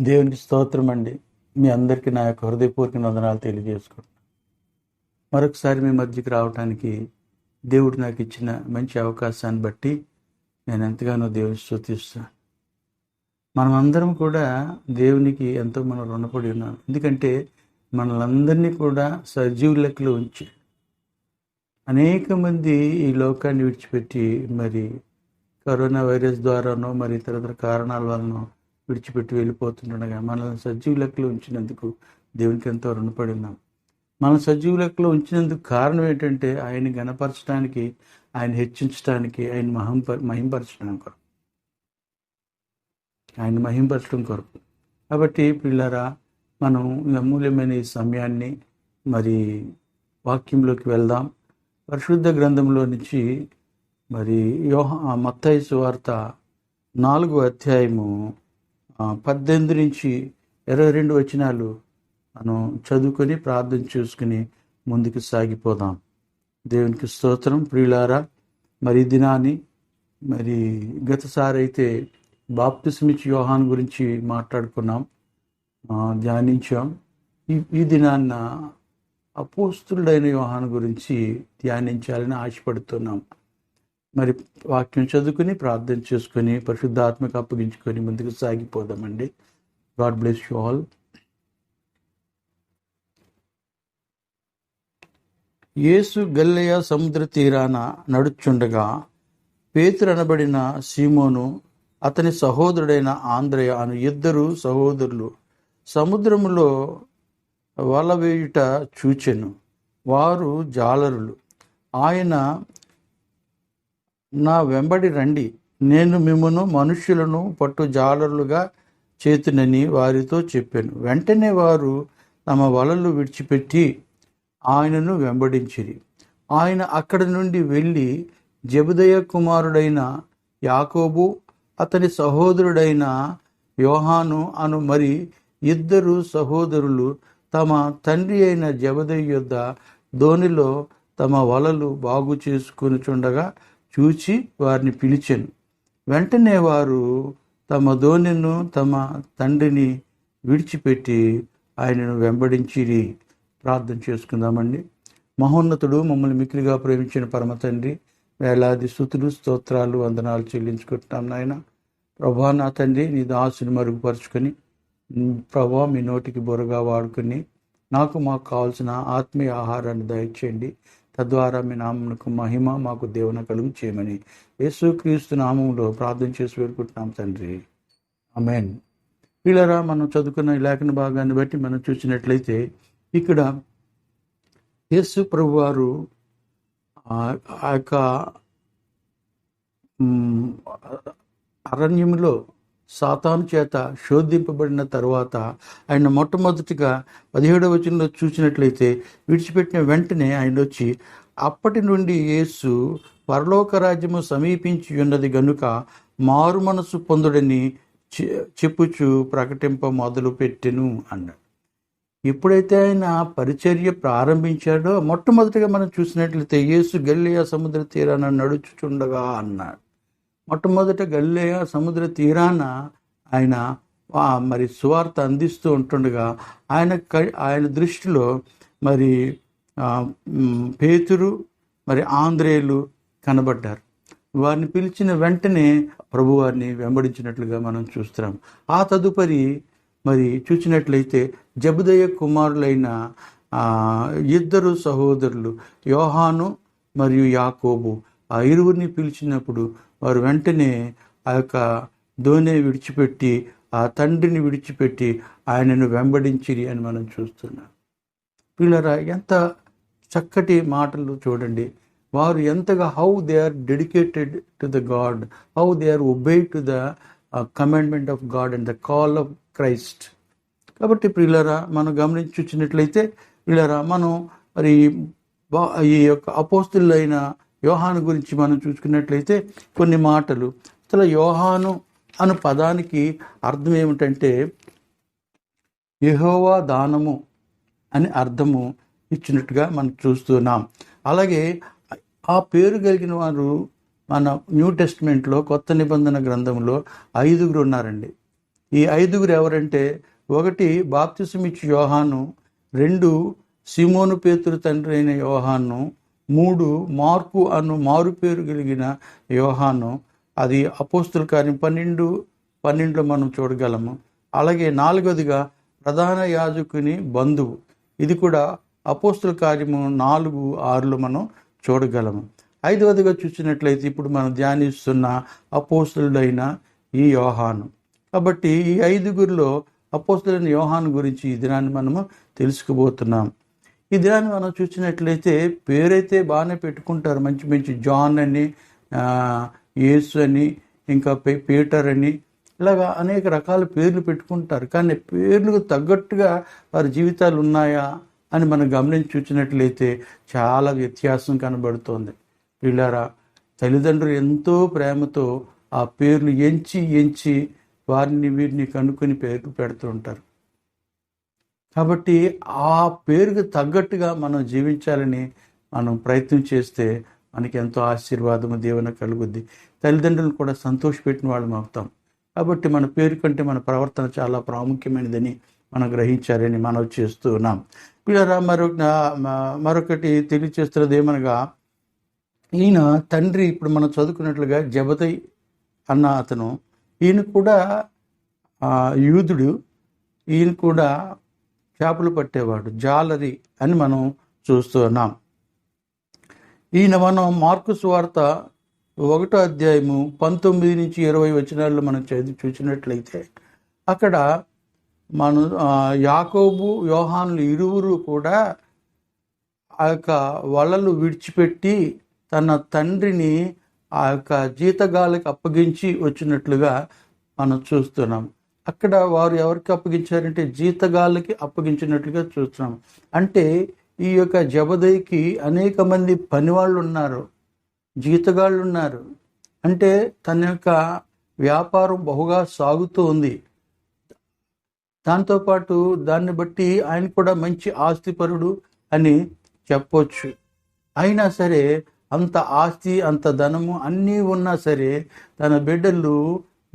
దేవునికి స్తోత్రం అండి. మీ అందరికీ నా యొక్క హృదయపూర్వక వందనాలు తెలియజేసుకుంటున్నాను. మరొకసారి మీ మధ్యకి రావడానికి దేవుడు నాకు ఇచ్చిన మంచి అవకాశాన్ని బట్టి నేను ఎంతగానో దేవుని స్తుతిస్తున్నాను. మనమందరం కూడా దేవునికి ఎంతో మనం రుణపడి ఉన్నాం. ఎందుకంటే మనలందరినీ కూడా సజీవ లెక్కలో ఉంచి అనేక మంది ఈ లోకాన్ని విడిచిపెట్టి మరి కరోనా వైరస్ ద్వారానో మరి ఇతర కారణాల వలన విడిచిపెట్టి వెళ్ళిపోతుండగా మనల్ని సజీవ లెక్కలో ఉంచినందుకు దేవునికి ఎంతో రుణపడి ఉన్నాం. మన సజీవ లెక్కలో ఉంచినందుకు కారణం ఏంటంటే ఆయన్ని గణపరచడానికి, ఆయన హెచ్చించడానికి, ఆయన మహింపరచడం కొరకు, ఆయన మహింపరచడం కొరకు. కాబట్టి పిల్లరా, మనం అమూల్యమైన ఈ సమయాన్ని మరి వాక్యంలోకి వెళ్దాం. పరిశుద్ధ గ్రంథంలో నుంచి మరి మత్తయి సువార్త 4వ అధ్యాయము 18 నుంచి 22 వచనాలు మనం చదువుకొని ప్రార్థన చేసుకుని ముందుకు సాగిపోదాం. దేవునికి స్తోత్రం. ప్రియులారా, మరి దినాన్ని మరి గతసారి అయితే బాప్తిస్మిచ్ యోహాన్ గురించి మాట్లాడుకున్నాం, ధ్యానించాం. ఈ దినాన్న అపోస్తులుడైన యోహాన్ గురించి ధ్యానించాలని ఆశపడుతున్నాం. మరి వాక్యం చదువుకుని ప్రార్థన చేసుకొని పరిశుద్ధాత్మకు అప్పగించుకొని ముందుకు సాగిపోదామండి. God bless you all. యేసు గలిలయ సముద్ర తీరాన నడుచుండగా పేతురు అనబడిన సీమోను, అతని సహోదరుడైన ఆంద్రయ అను 2 సహోదరులు సముద్రములో వల వేయుట చూచెను. వారు జాలరులు. ఆయన, నా వెంబడి రండి, నేను మిమ్మును మనుష్యులను పట్టు జాలరులుగా చేతునని వారితో చెప్పాను. వెంటనే వారు తమ వలలు విడిచిపెట్టి ఆయనను వెంబడించిరి. ఆయన అక్కడి నుండి వెళ్ళి జెబెదయి కుమారుడైన యాకోబు, అతని సహోదరుడైన యోహాను అను మరి 2 సహోదరులు తమ తండ్రి అయిన జెబెదయి యొద్ద దోణిలో తమ వలలు బాగు చేసుకొనుచుండగా చూచి వారిని పిలిచెను. వెంటనే వారు తమ దోణిను తమ తండ్రిని విడిచిపెట్టి ఆయనను వెంబడించిరి. ప్రార్థన చేసుకుందామండి. మహోన్నతుడు, మమ్మల్ని మిక్కిలిగా ప్రేమించిన పరమ తండ్రి, వేలాది స్తుతులు, స్తోత్రాలు, వందనాలు చెల్లించుకుంటున్నాం నాయన. ప్రభా, నా తండ్రి, నీ దాసుని మరుగుపరుచుకొని ప్రభా మీ నోటికి బొరగా వాడుకొని మాకు కావాల్సిన ఆత్మీయ ఆహారాన్ని దయచేయండి. తద్వారా మీ నామమునకు మహిమ మాకు దేవుని కలుగు చేయమని యేసుక్రీస్తు నామములో ప్రార్థన చేసి వేడుకుంటున్నాం తండ్రి, ఆమేన్. పిల్లరా, మనం చదువుకున్న ఈ లేఖన భాగాన్ని బట్టి మనం చూసినట్లయితే ఇక్కడ యేసు ప్రభు వారు ఆ యొక్క అరణ్యంలో సాతాను చేత శోధింపబడిన తర్వాత ఆయన మొట్టమొదటిగా 17వ వచనంలో చూసినట్లయితే విడిచిపెట్టిన వెంటనే ఆయన వచ్చి, అప్పటి నుండి యేసు పరలోక రాజ్యము సమీపించి ఉన్నది గనుక మారు మనసు పొందుడని చెప్పుచు ప్రకటింప మొదలు పెట్టెను అన్నాడు. ఎప్పుడైతే ఆయన పరిచర్య ప్రారంభించాడో మొట్టమొదటిగా మనం చూసినట్లయితే యేసు గలిలయ సముద్ర తీరాన నడుచుచుండగా అన్నాడు. మొట్టమొదట గలిలయ సముద్ర తీరాన ఆయన మరి సువార్త అందిస్తూ ఉంటుండగా ఆయన దృష్టిలో మరి పేతురు మరి ఆంద్రేయులు కనబడ్డారు. వారిని పిలిచిన వెంటనే ప్రభువారిని వెంబడించినట్లుగా మనం చూస్తున్నాం. ఆ తదుపరి మరి చూసినట్లయితే జెబెదయి కుమారులైన 2 సహోదరులు యోహాను మరియు యాకోబు, ఆ ఇరువురిని పిలిచినప్పుడు వారు వెంటనే ఆ యొక్క దోణి విడిచిపెట్టి, ఆ తండ్రిని విడిచిపెట్టి ఆయనను వెంబడించిరి అని మనం చూస్తున్నాం. పిల్లరా, ఎంత చక్కటి మాటలు చూడండి. వారు ఎంతగా how they are dedicated to the God, how they are obey to the commandment of God and the call of Christ. కాబట్టి ప్రియులరా, మనం గమనించి చూసినట్లయితే ప్రియులరా, మనం మరి ఈ యొక్క అపోస్తులైన యోహాను గురించి మనం చూసుకున్నట్లయితే కొన్ని మాటలు, అసలు యోహాను అను పదానికి అర్థం ఏమిటంటే యెహోవా దానము అని అర్థము ఇచ్చినట్టుగా మనం చూస్తున్నాం. అలాగే ఆ పేరు కలిగిన వారు మన న్యూ టెస్ట్మెంట్లో, కొత్త నిబంధన గ్రంథంలో 5 ఉన్నారండి. ఈ 5 ఎవరంటే, 1 బాప్తిసమిచ్చు యోహాను, 2 సీమోను పేతురు తండ్రి అయిన యోహాను, 3 మార్కు అను మారు పేరు కలిగిన యోహాను. అది అపోస్తుల కార్యం 12:12 మనం చూడగలము. అలాగే 4వదిగా ప్రధాన యాజకుని బంధువు, ఇది కూడా అపోస్తుల కార్యము 4:6 మనం చూడగలము. 5వదిగా చూసినట్లయితే ఇప్పుడు మనం ధ్యానిస్తున్న అపోస్తులుడైన ఈ యోహాను. కాబట్టి ఈ 5గురిలో అపోస్తులైన యోహాను గురించి ఈ దినాన్ని మనము తెలుసుకోబోతున్నాం. ఈ దినాన్ని మనం చూసినట్లయితే పేరైతే బాగానే పెట్టుకుంటారు, మంచి మంచి జాన్ అని, యేసు అని, ఇంకా పీటర్ అని, ఇలాగా అనేక రకాల పేర్లు పెట్టుకుంటారు. కానీ పేర్లకు తగ్గట్టుగా వారి జీవితాలు ఉన్నాయా అని మనం గమనించి చూసినట్లయితే చాలా వ్యత్యాసం కనబడుతోంది. వీళ్ళారా, తల్లిదండ్రులు ఎంతో ప్రేమతో ఆ పేర్లు ఎంచి వారిని వీరిని కనుక్కొని పేర్లు పెడుతూ ఉంటారు. కాబట్టి ఆ పేరుకు తగ్గట్టుగా మనం జీవించాలని మనం ప్రయత్నం చేస్తే మనకి ఎంతో ఆశీర్వాదము దీవెన కలుగుద్ది. తల్లిదండ్రులను కూడా సంతోషపెట్టిన వాళ్ళం అవుతాం. కాబట్టి మన పేరు కంటే మన ప్రవర్తన చాలా ప్రాముఖ్యమైనదని మనం గ్రహించాలని మనం చేస్తూ ఉన్నాం. వీళ్ళరా మరొకటి తెలియచేస్తున్నది ఏమనగా, ఈయన తండ్రి ఇప్పుడు మనం చదువుకున్నట్లుగా జబదయి అన్న అతను, ఈయన కూడా యూదుడు, ఈయన కూడా చేపలు పట్టేవాడు, జాలరి అని మనం చూస్తున్నాం. ఈయన మనం మార్కు సువార్త 1వ అధ్యాయము 19-20 వచనాల్లో మనం చూసినట్లయితే అక్కడ మనం యాకోబు యోహానులు ఇరువురు కూడా ఆ యొక్క వలలు విడిచిపెట్టి తన తండ్రిని ఆ యొక్క జీతగాళ్ళకి అప్పగించి వచ్చినట్లుగా మనం చూస్తున్నాం. అక్కడ వారు ఎవరికి అప్పగించారంటే జీతగాళ్ళకి అప్పగించినట్లుగా చూస్తున్నాం. అంటే ఈ యొక్క జబదయికి అనేక మంది పనివాళ్ళు ఉన్నారు, జీతగాళ్ళు ఉన్నారు. అంటే తన యొక్క వ్యాపారం బహుగా సాగుతూ ఉంది. దాంతోపాటు దాన్ని బట్టి ఆయన కూడా మంచి ఆస్తిపరుడు అని చెప్పొచ్చు. అయినా సరే అంత ఆస్తి, అంత ధనము అన్నీ ఉన్నా సరే తన బిడ్డలు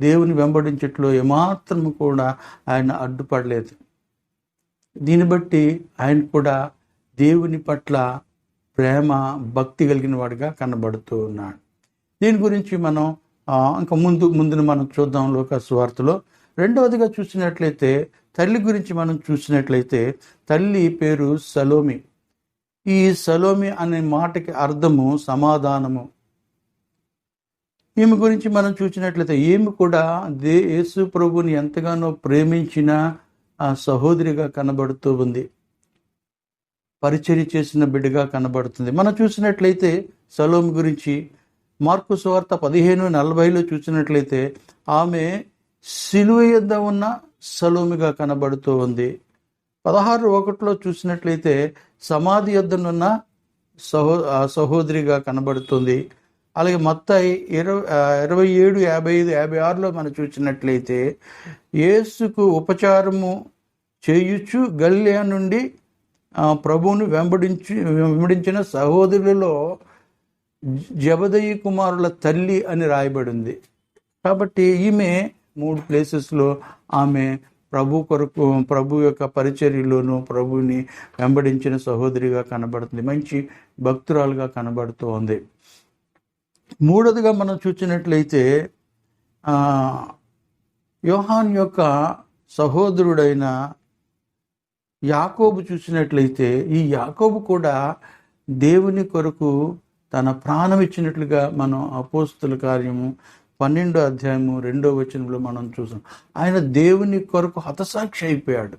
దేవుని వెంబడించట్లో ఏమాత్రము కూడా ఆయన అడ్డుపడలేదు. దీన్ని బట్టి ఆయన కూడా దేవుని పట్ల ప్రేమ, భక్తి కలిగిన వాడిగా కనబడుతూ ఉన్నాడు. దీని గురించి మనం ఇంకా ముందున మనం చూద్దాం లోకా సువార్తలో. 2వదిగా చూసినట్లయితే తల్లి గురించి మనం చూసినట్లయితే తల్లి పేరు సలోమి. ఈ సలోమి అనే మాటకి అర్థము సమాధానము. ఈమె గురించి మనం చూసినట్లయితే ఈమె కూడా యేసు ప్రభుని ఎంతగానో ప్రేమించిన ఆ సహోదరిగా కనబడుతూ ఉంది, పరిచర్య చేసిన బిడ్డగా కనబడుతుంది. మనం చూసినట్లయితే సలోమి గురించి మార్కు సువార్త 15:40 చూసినట్లయితే ఆమె సిలువ యొద్ద ఉన్న సలోమిగా కనబడుతూ ఉంది. 16:1 చూసినట్లయితే సమాధి యొద్దనున్న సహోదరిగా కనబడుతుంది. అలాగే మత్తయి 27, 55, 56 మనం చూసినట్లయితే యేసుకు ఉపచారము చేయుచు గలిలయ నుండి ప్రభువును వెంబడించిన సహోదరులలో జబదయి కుమారుల తల్లి అని రాయబడింది. కాబట్టి ఈమె 3 ప్లేసెస్లో ఆమె ప్రభు యొక్క పరిచర్యలోనూ ప్రభుని వెంబడించిన సహోదరిగా కనబడుతుంది, మంచి భక్తురాలుగా కనబడుతూ ఉంది. 3వదిగా మనం చూసినట్లయితే యోహాన్ యొక్క సహోదరుడైన యాకోబు చూసినట్లయితే ఈ యాకోబు కూడా దేవుని కొరకు తన ప్రాణం ఇచ్చినట్లుగా మనం అపోస్తుల కార్యము 12వ అధ్యాయము 2వ వచనంలో మనం చూసాం. ఆయన దేవుని కొరకు హతసాక్షి అయిపోయాడు.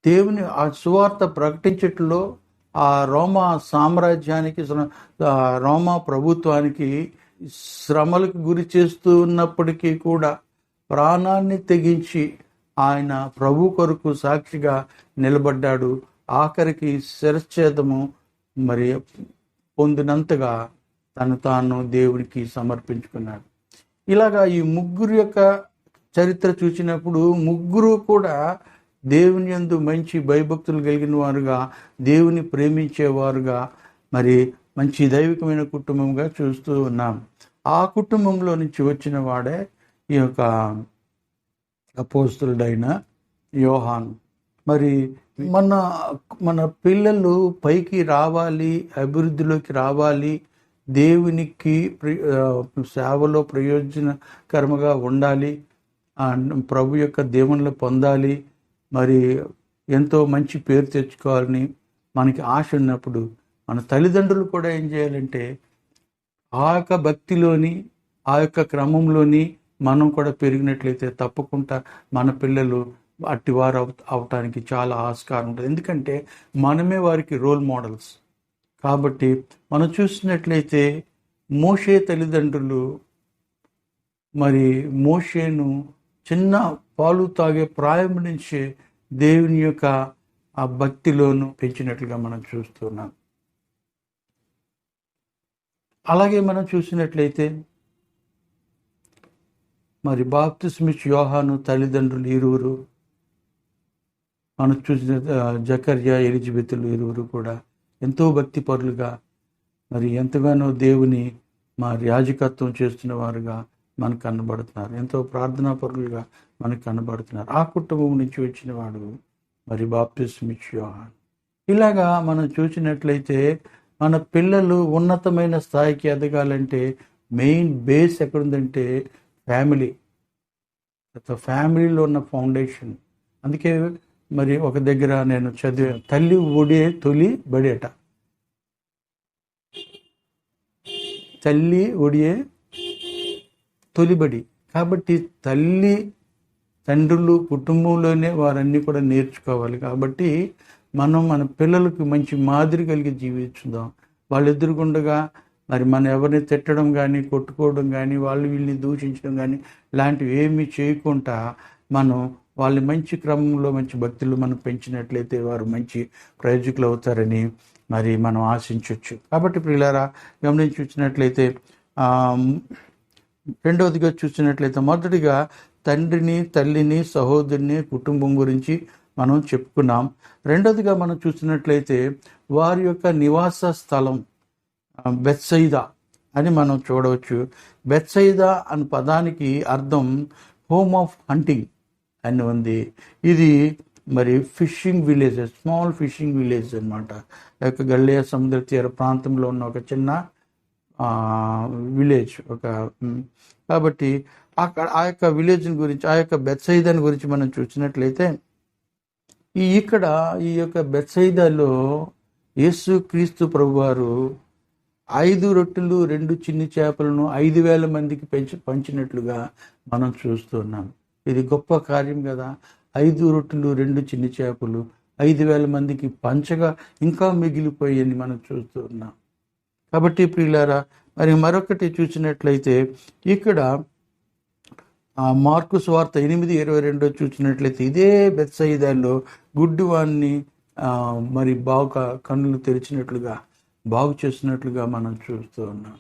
దేవుని ఆ సువార్త ప్రకటించట్లో ఆ రోమా సామ్రాజ్యానికి, రోమా ప్రభుత్వానికి శ్రమలకు గురి చేస్తూ ఉన్నప్పటికీ కూడా ప్రాణాన్ని తెగించి ఆయన ప్రభు కొరకు సాక్షిగా నిలబడ్డాడు. ఆఖరికి శిరచ్ఛేదము మరి పొందినంతగా తను తాను దేవుడికి సమర్పించుకున్నాడు. ఇలాగా ఈ ముగ్గురు యొక్క చరిత్ర చూసినప్పుడు ముగ్గురు కూడా దేవుని యందు మంచి భయభక్తులు కలిగిన వారుగా, దేవుని ప్రేమించేవారుగా, మరి మంచి దైవికమైన కుటుంబంగా చూస్తూ ఉన్నాం. ఆ కుటుంబంలో నుంచి వచ్చిన వాడే ఈ యొక్క అపోస్తులుడైన యోహాను. మరి మన మన పిల్లలు పైకి రావాలి, అభివృద్ధిలోకి రావాలి, దేవునికి సేవలో ప్రయోజనకరముగా ఉండాలి, ప్రభు యొక్క దేవుళ్ళు పొందాలి, మరి ఎంతో మంచి పేరు తెచ్చుకోవాలని మనకి ఆశ ఉన్నప్పుడు మన తల్లిదండ్రులు కూడా ఏం చేయాలంటే ఆ యొక్క భక్తిలోని, ఆ యొక్క క్రమంలోని మనం కూడా పెరిగినట్లయితే తప్పకుండా మన పిల్లలు అట్టివారు అవటానికి చాలా ఆస్కారం ఉంటుంది. ఎందుకంటే మనమే వారికి రోల్ మోడల్స్. కాబట్టి మనం చూసినట్లయితే మోషే తల్లిదండ్రులు మరి మోషేను చిన్న పాలు తాగే ప్రాయం నుంచే దేవుని యొక్క ఆ భక్తిలోను పెంచినట్లుగా మనం చూస్తున్నాం. అలాగే మనం చూసినట్లయితే మరి బాప్తిస్మిచ్ యోహాను తల్లిదండ్రులు ఇరువురు, మనం చూసిన జకర్యా ఎలిజబెతులు ఇరువురు కూడా ఎంతో భక్తిపరులుగా మరి ఎంతగానో దేవుని మరి యాజకత్వం చేస్తున్న వారుగా మనకు కనబడుతున్నారు. ఎంతో ప్రార్థనాపరులుగా మనకు కనబడుతున్నారు. ఆ కుటుంబం నుంచి వచ్చిన వాడు మరి బాప్తిస్మిచ్ యోహాను. ఇలాగా మనం చూసినట్లయితే మన పిల్లలు ఉన్నతమైన స్థాయికి ఎదగాలంటే మెయిన్ బేస్ ఎక్కడుందంటే ఫ్యామిలీ. ఫ్యామిలీలో ఉన్న ఫౌండేషన్. అందుకే మరి ఒక దగ్గర నేను చదివాను, తల్లి ఒడే తొలి బడేట. తల్లి ఒడియే తొలిబడి. కాబట్టి తల్లి తండ్రులు కుటుంబంలోనే వారన్నీ కూడా నేర్చుకోవాలి. కాబట్టి మనం మన పిల్లలకు మంచి మాదిరి కలిగి జీవించుదాం. వాళ్ళు ఎదురుగుండగా మరి మనం ఎవరిని తిట్టడం కానీ, కొట్టుకోవడం కానీ, వాళ్ళు వీళ్ళని దూషించడం కానీ ఇలాంటివి ఏమీ చేయకుండా మనం వాళ్ళని మంచి క్రమంలో మంచి భక్తులు మనం పెంచినట్లయితే వారు మంచి ప్రయోజకులు అవుతారని మరి మనం ఆశించవచ్చు. కాబట్టి ప్రియులారా, గమనించి చూసినట్లయితే రెండవదిగా చూసినట్లయితే మొదటిగా తండ్రిని, తల్లిని, సహోదరుని, కుటుంబం గురించి మనం చెప్పుకున్నాం. రెండవదిగా మనం చూసినట్లయితే వారి యొక్క నివాస స్థలం బెత్సయిదా అని మనం చూడవచ్చు. బెత్సయిదా అనే పదానికి అర్థం హోమ్ ఆఫ్ హంటింగ్ అని ఉంది. ఇది మరి fishing village, small phishing village అనమాట. యొక్క గల్లియా సముద్ర తీర ప్రాంతంలో ఉన్న ఒక చిన్న విలేజ్. కాబట్టి అక్కడ ఆ యొక్క విలేజ్ని గురించి, ఆ యొక్క బెత్సయిదాని గురించి మనం చూసినట్లయితే ఇక్కడ ఈ యొక్క బెత్సయిదాలో యేసు క్రీస్తు ప్రభువారు 5 రొట్టెలు 2 చిన్ని చేపలను 5,000 మందికి పంచినట్లుగా మనం చూస్తున్నాం. ఇది గొప్ప కార్యం కదా. 5 రొట్టెలు 2 చిన్ని చేపలు 5,000 మందికి పంచగా ఇంకా మిగిలిపోయాయని మనం చూస్తున్నాం. కాబట్టి ప్రియులారా, మరి మరొకటి చూసినట్లయితే ఇక్కడ మార్కు సువార్త 8:22 చూసినట్లయితే ఇదే బెత్సయిదాలో గుడ్డివాణ్ణి మరి బాగా కన్నులు తెరిచినట్లుగా, బాగు చేసినట్లుగా మనం చూస్తూ ఉన్నాం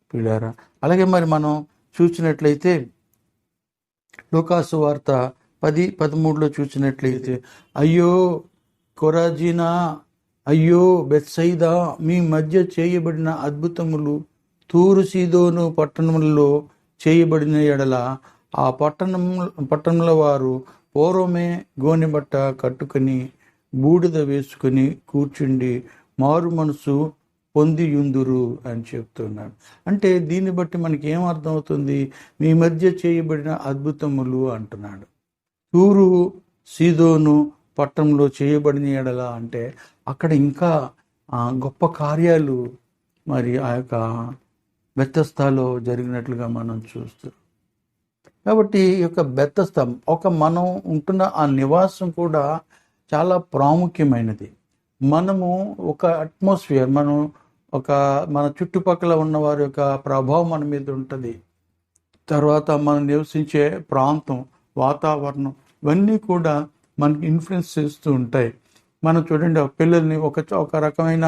ప్రియులారా. అలాగే మరి మనం చూసినట్లయితే లూకాసు వార్త 10:13 చూసినట్లయితే అయ్యో కొరాజీనా, అయ్యో బెత్సయిదా, మీ మధ్య చేయబడిన అద్భుతములు తూరు సీదోను పట్టణములలో చేయబడిన ఎడల ఆ పట్టణంలో వారు పూర్వమే గోనెబట్ట కట్టుకొని బూడిద వేసుకొని కూర్చుండి మారు మనసు పొందియుందురు అని చెప్తున్నాడు. అంటే దీన్ని బట్టి మనకి ఏం అర్థమవుతుంది? మీ మధ్య చేయబడిన అద్భుతములు అంటున్నాడు. తూరు సీదోను పట్టణంలో చేయబడిన ఎడల అంటే అక్కడ ఇంకా గొప్ప కార్యాలు మరి ఆ యొక్క బెతెస్దాలో జరిగినట్లుగా మనం చూస్తున్నాం. కాబట్టి ఈ యొక్క బెతెస్దా మనం ఉంటున్న ఆ నివాసం కూడా చాలా ప్రాముఖ్యమైనది. మనము ఒక అట్మాస్ఫియర్, మన చుట్టుపక్కల ఉన్న వారి యొక్క ప్రభావం మన మీద ఉంటుంది. తర్వాత మనం నివసించే ప్రాంతం, వాతావరణం ఇవన్నీ కూడా మనకి ఇన్ఫ్లుయెన్స్ చేస్తూ ఉంటాయి. మనం చూడండి, పిల్లల్ని ఒక రకమైన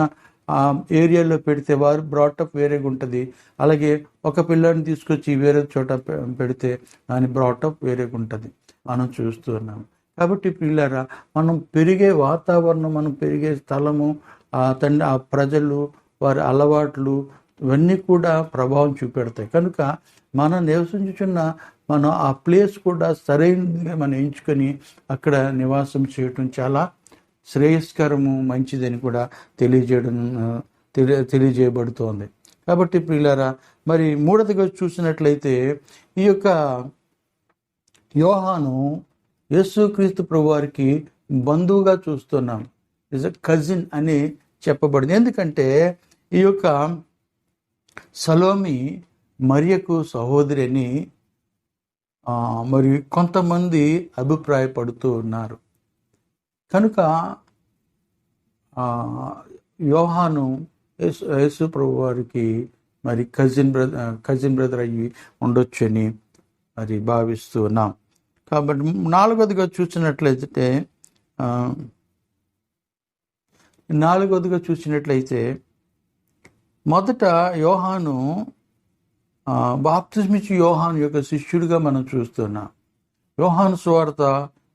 ఏరియాలో పెడితే వారు బ్రాటప్ వేరేగా ఉంటుంది. అలాగే ఒక పిల్లని తీసుకొచ్చి వేరే చోట పెడితే దాని బ్రాటప్ వేరేగా ఉంటుంది. మనం చూస్తున్నాం. కాబట్టి పిల్లరా, మనం పెరిగే వాతావరణం, మనం పెరిగే స్థలము, ఆ ప్రజలు, వారి అలవాట్లు, ఇవన్నీ కూడా ప్రభావం చూపెడతాయి. కనుక మనం నివసించుచున్న మనం ఆ ప్లేస్ కూడా సరైనదిగా మనం ఎంచుకొని అక్కడ నివాసం చేయటం చాలా శ్రేయస్కరము, మంచిదని కూడా తెలియజేయబడుతోంది. కాబట్టి ప్రియులారా, మరి మూడవదిగా చూసినట్లయితే ఈ యొక్క యోహాను యేసుక్రీస్తు ప్రభువారికి బంధువుగా చూస్తున్నాం. ఇస్ అ కజిన్ అని చెప్పబడింది. ఎందుకంటే ఈ యొక్క సలోమి మరియకు సహోదరి అని మరి కొంతమంది అభిప్రాయపడుతూ ఉన్నారు. కనుక యోహాను యేసు ప్రభు వారికి మరి కజిన్ బ్రదర్ అయ్యి ఉండొచ్చని మరి భావిస్తూ ఉన్నాం. కాబట్టి నాలుగవదిగా చూసినట్లయితే మొదట యోహాను బాప్తిస్మిచ్చి యోహాను యొక్క శిష్యుడిగా మనం చూస్తున్నాం. యోహాను సువార్త